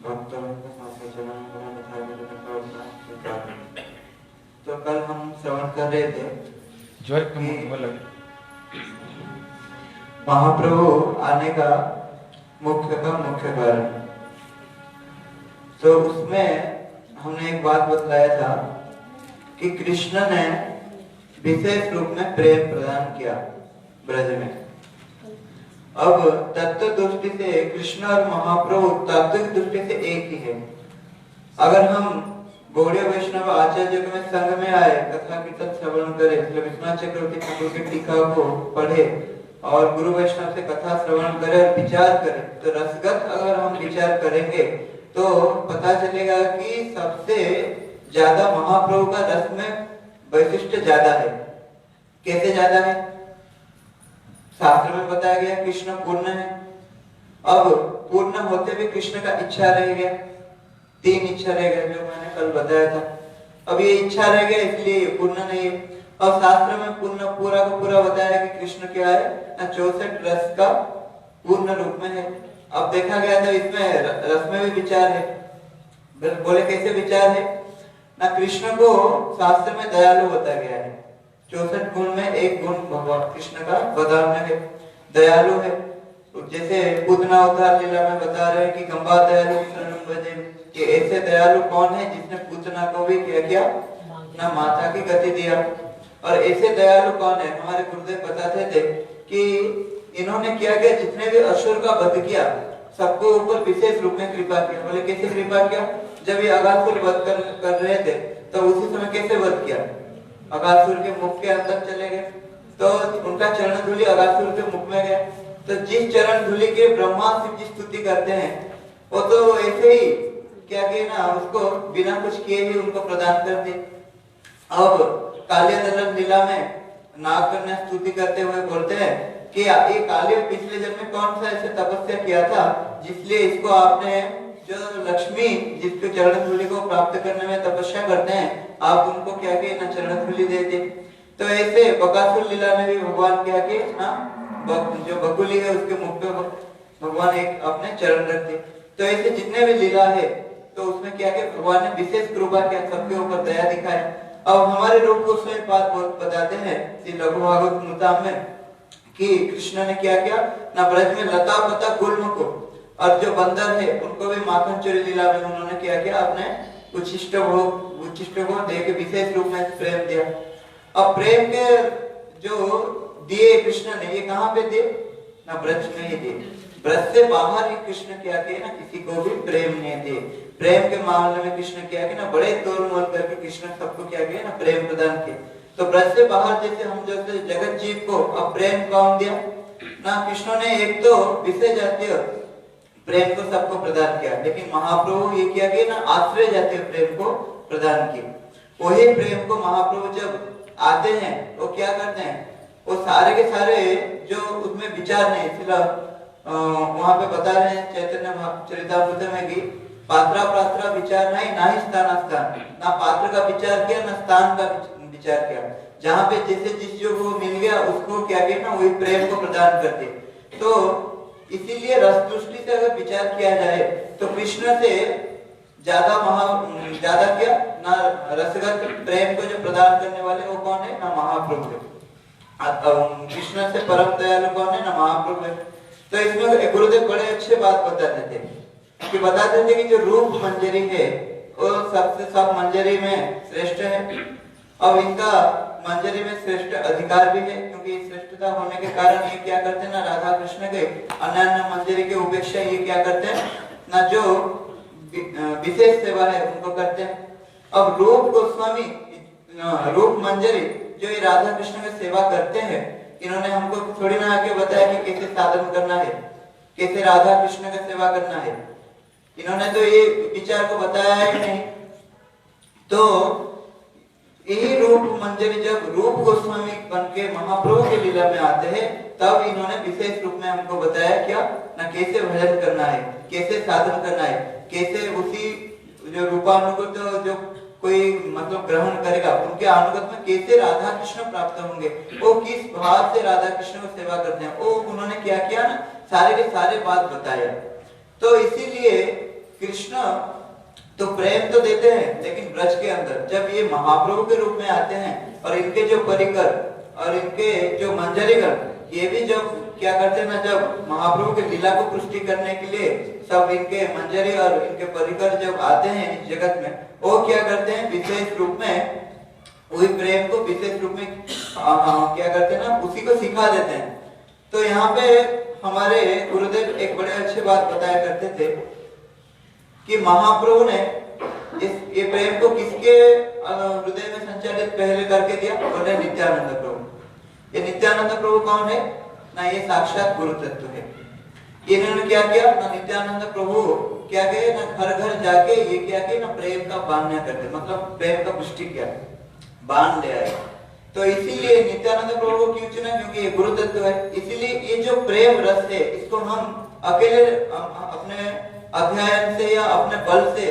भक्तवृंद समस्त चरण में। तो कल हम श्रवण कर रहे थे महाप्रभु आने का मुख्य कारण। तो उसमें हमने एक बात बतलाया था कि कृष्ण ने विशेष रूप में प्रेम प्रदान किया ब्रज में। अब तत्व दृष्टि से कृष्ण और महाप्रभु तात्विक दृष्टि से एक ही है। अगर हम गौड़ीय वैष्णव आचार्य में संग में आए, कथा कीर्तन श्रवण करें, विश्वनाथ चक्रवर्ती ठाकुर की टीका को पढ़े और गुरु वैष्णव से कथा श्रवण करें और विचार करें, तो रसगत अगर हम विचार करेंगे तो पता चलेगा कि सबसे ज्यादा महाप्रभु का रस में वैशिष्ट ज्यादा है। कैसे ज्यादा है? शास्त्र में बताया गया कृष्ण पूर्ण है। अब पूर्ण होते हुए कृष्ण का इच्छा रह गया, 3 इच्छा रह गया जो मैंने कल बताया था। अब ये इच्छा रह गया इसलिए ये पूर्ण नहीं है। अब शास्त्र में पूर्ण पूरा का पूरा बताया कि कृष्ण क्या है ना, 64 रस का पूर्ण रूप में है। अब देखा गया था इसमें रस में भी विचार है। बोले कैसे विचार है ना, कृष्ण को शास्त्र में दयालु बताया गया है। 64 गुण में एक गुण भगवान कृष्ण का बदान्य है, दयालु है। जैसे पूतना अवतार लीला में बता रहे हैं कि गंगा दयालु शरणम भजे, कि ऐसे दयालु कौन है जिसने पूतना को भी क्या किया ना, माता की गति दिया। और ऐसे दयालु कौन है? हमारे गुरुदेव बताते थे कि इन्होंने क्या किया, जितने भी असुर का वध किया सबको ऊपर विशेष रूप में कृपा किया। बोले कैसे कृपा किया? जब ये अगासुर वध कर रहे थे तो उसी समय कैसे वध किया? अगासुर के मुख के अंदर चले गए, तो उनका चरण धूलि अगासुर के मुख में गया। तो जिस चरण धूलि के ब्रह्मा शिव जी स्तुति करते हैं, वो तो ऐसे ही क्या किए ना, उसको बिना कुछ किए ही उनको प्रदान कर दिए। अब काली दलन लीला में नागकन्या स्तुति करते हुए बोलते हैं कि ये काली पिछले जन्म में कौन सा ऐसे तपस्या किया था जिसलिए इसको आपने, जो लक्ष्मी जिसके चरण धूलि को प्राप्त करने में तपस्या करते हैं, आप उनको क्या किए ना चरण धूलि दे दी। तो ऐसे बकासुर लीला में भी भगवान क्या किए ना, जो बकुली है उसके मुख पे भगवान एक अपने चरण रख दिए। तो ऐसे जितने भी लीला है तो उसमें क्या किया भगवान ने विशेष कृपा किया, सबके ऊपर दया दिखाया। अब हमारे रूप को उसमें बात बताते हैं श्री लघु भागवत मुताम में कि कृष्ण ने क्या किया ना, ब्रज में लता पता गुल्म को और जो बंदर है उनको भी माखन चोरी लीला में उन्होंने क्या किया, अपने उच्छिष्ट को दे के विशेष रूप में प्रेम दिया। अब प्रेम के जो दिए कृष्ण ने, ये कहाँ पे दिए ना, ब्रज में ही दिए। ब्रज से बाहर ही कृष्ण क्या किए ना, किसी को भी प्रेम नहीं दिए। प्रेम के मामले में कृष्ण क्या किया ना, बड़े तोड़ मोल करके कृष्ण सबको क्या किया ना, प्रेम प्रदान किए। तो ब्रज से बाहर जैसे हम जैसे जगत जीव को अब प्रेम कौन दिया ना, कृष्ण ने एक तो विषय जातीय प्रेम को सबको प्रदान किया, लेकिन महाप्रभु ये किया कि ना आश्रय जातीय प्रेम को प्रदान किया। वही प्रेम को महाप्रभु जब आते हैं वो क्या करते हैं, वो सारे के सारे जो उसमें विचार नहीं, इसलिए वहां पे बता रहे हैं चैतन्य चरितामृत में कि पात्रा प्रात्रा विचार नहीं, ना ही स्थान स्थान, ना पात्र का विचार किया ना स्थान का विचार किया। जहाँ पे जैसे जिस जो वो मिल गया उसको क्या किया ना, वही प्रेम को प्रदान कर दिया। तो इसीलिए रस दृष्टि से अगर विचार किया जाए तो कृष्ण से ज्यादा क्या ना, रसगत प्रेम को जो प्रदान करने वाले वो कौन है ना, महाप्रभु है। कृष्ण से परम दयालु कौन है ना, महाप्रभु है। तो इसमें गुरुदेव बड़े अच्छे बात बताते थे कि बताते थे कि जो रूप मंजरी है वो सबसे सब मंजरी में श्रेष्ठ है। अब इनका मंजरी में श्रेष्ठ अधिकार भी है, क्योंकि श्रेष्ठता होने के कारण ये क्या करते हैं ना, राधा कृष्ण के अन्य मंजरी के उपेक्षा ये क्या करते हैं ना, जो विशेष सेवा है उनको करते हैं। अब रूप गोस्वामी रूप मंजरी जो ये राधा कृष्ण की सेवा करते हैं, इन्होंने हमको थोड़ी ना आके बताया कि कैसे साधन करना है, कैसे राधा कृष्ण की सेवा करना है। इन्होंने तो ये विचार को बताया ही नहीं। तो यही रूप मंजरी जब रूप गोस्वामी बन के महाप्रभु की लीला में आते हैं, तब इन्होंने विशेष रूप में हमको बताया क्या ना, कैसे भजन करना है, कैसे साधन करना है, कैसे उसी जो रूपानुगत जो कोई मतलब ग्रहण करेगा उनके अनुगत में कैसे राधा कृष्ण प्राप्त होंगे, वो किस भाव से राधा कृष्ण को सेवा करते हैं, वो उन्होंने क्या किया ना, सारे के सारे बात बताया। तो इसीलिए कृष्ण तो प्रेम तो देते हैं, लेकिन ब्रज के अंदर जब ये महाप्रभु के रूप में आते हैं और इनके जो परिकर और इनके जो मंजरीगण ये भी जब क्या करते हैं ना, जब महाप्रभु के लीला को पुष्टि करने के लिए सब इनके मंजरी और इनके परिकर जब आते हैं इस जगत में, वो क्या करते हैं विशेष रूप में वही प्रेम को विशेष रूप में क्या करते हैं ना, उसी को सिखा देते हैं। तो यहाँ पे हमारे गुरुदेव एक बड़े अच्छे बात बताया करते थे कि महाप्रभु ने ये प्रेम को किसके हृदय में संचालित पहले करके दिया, बोले नित्यानंद प्रभु। ये नित्यानंद प्रभु कौन है ना, ये साक्षात गुरु तत्व है। इन्होंने क्या किया ना, नित्यानंद प्रभु क्या किया ना, घर घर जाके ये क्या किया ना, प्रेम का बांधना करते, मतलब प्रेम का पुष्टि किया, बांध ले आए। तो इसीलिए नित्यानंद प्रभु को क्यों चुना, क्योंकि ये गुरु तत्व है। इसीलिए ये जो प्रेम रस है इसको हम अकेले अपने अध्ययन से या अपने बल से,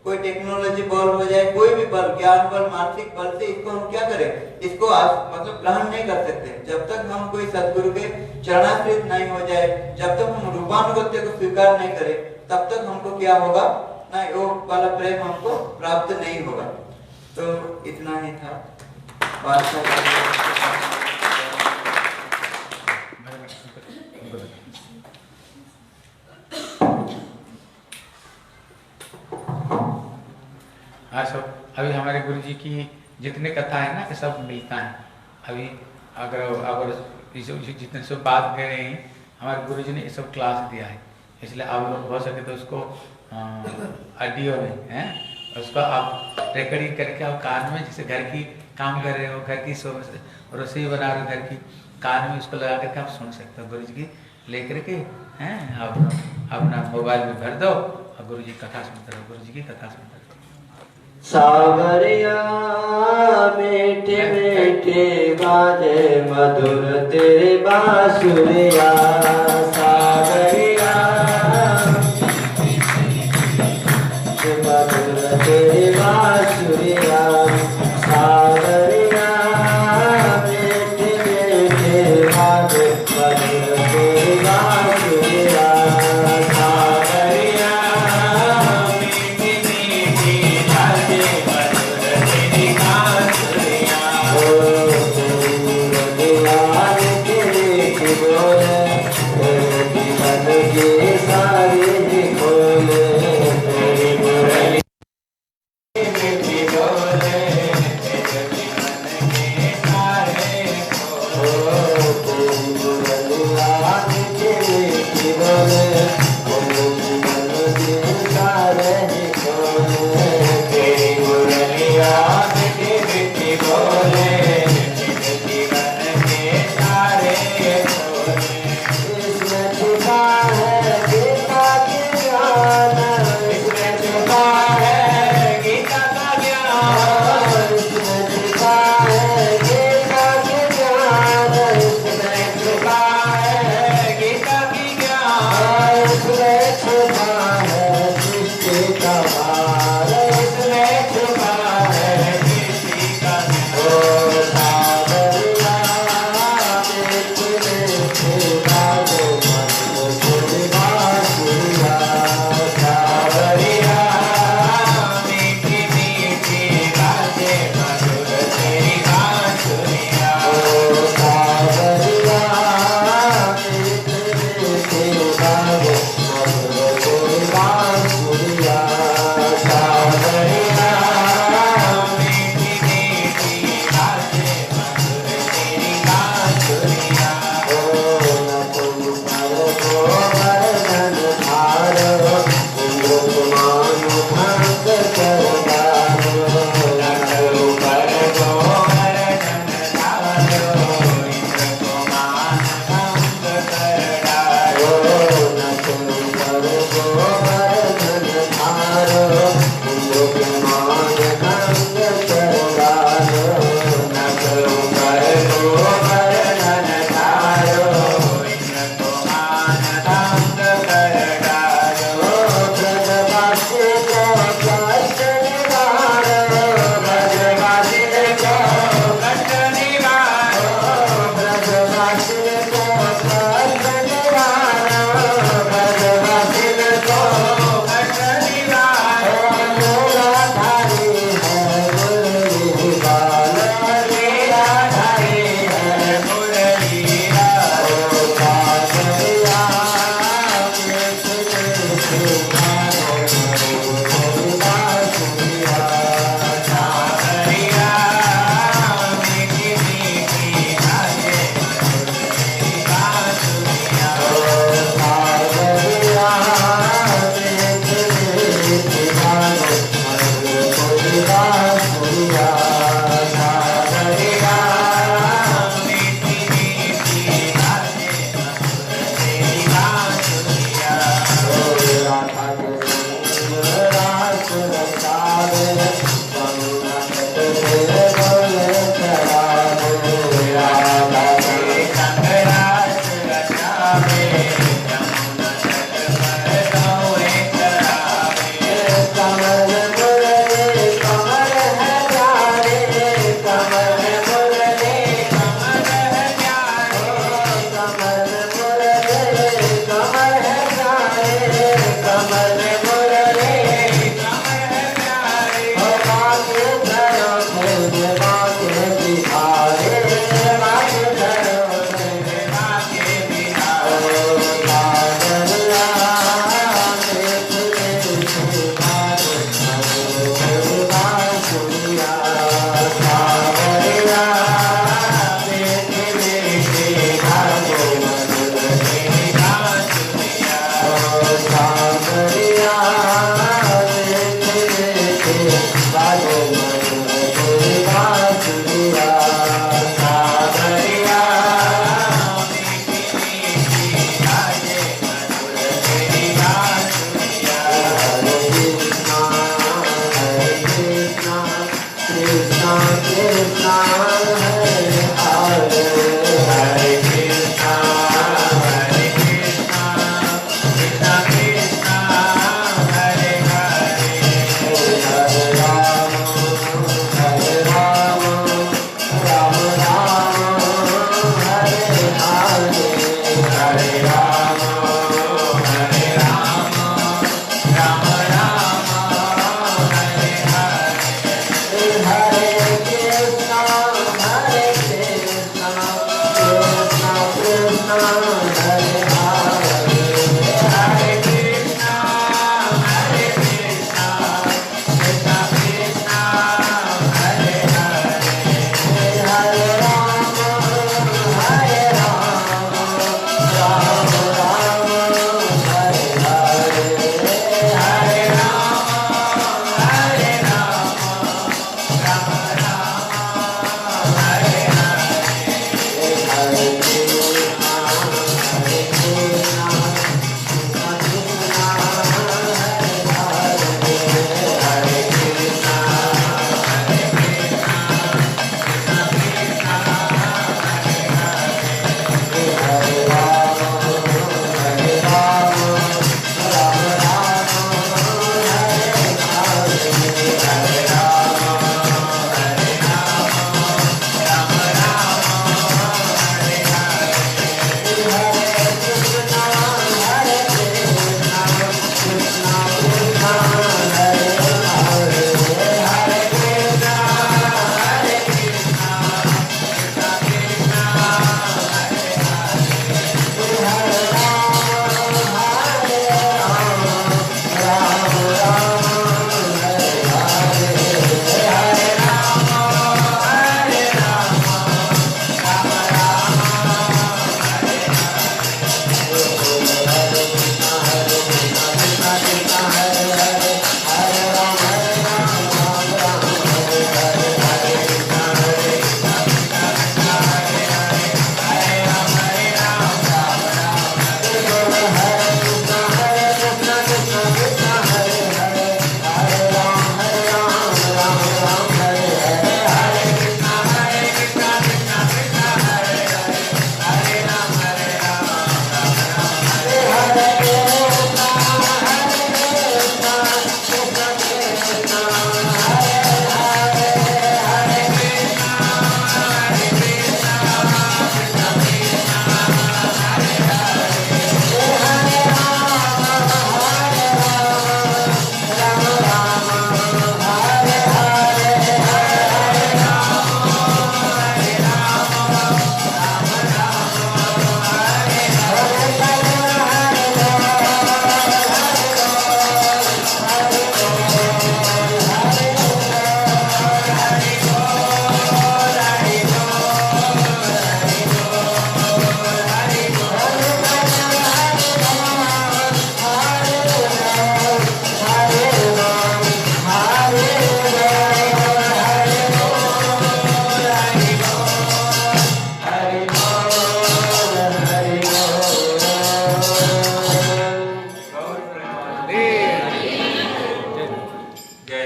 कोई टेक्नोलॉजी बल हो जाए, कोई भी बल, ज्ञान बल, मानसिक बल से इसको हम क्या करें, इसको मतलब ग्रहण नहीं कर सकते। जब तक हम कोई सद्गुरु के चरणाश्रित नहीं हो जाए, जब तक हम रूपानुगत्य को स्वीकार नहीं करें, तब तक हमको क्या होगा ना, वो वाला प्रेम हमको प्राप्त नहीं होगा। तो इतना ही था। हाँ सब अभी हमारे गुरु जी की जितने कथा है ना, ये सब मिलता है। अभी अगर जितने सब बात कह रहे हैं, हमारे गुरु जी ने ये सब क्लास दिया है, इसलिए आप लोग हो सके तो उसको ऑडियो में उसको आप रिकॉर्डिंग करके आप कान में, जैसे घर की काम कर रहे हो, घर की रसोई बना रहे हो, घर की कान में उसको लगा करके आप सुन सकते हो। गुरु जी की लेकर के हैं आप अपना मोबाइल में भर दो और गुरु जी कथा सुनते रहो, गुरु जी की कथा सुनते रहो। सावरिया मीठे मीठे बाजे मधुर तेरे बांसुरिया।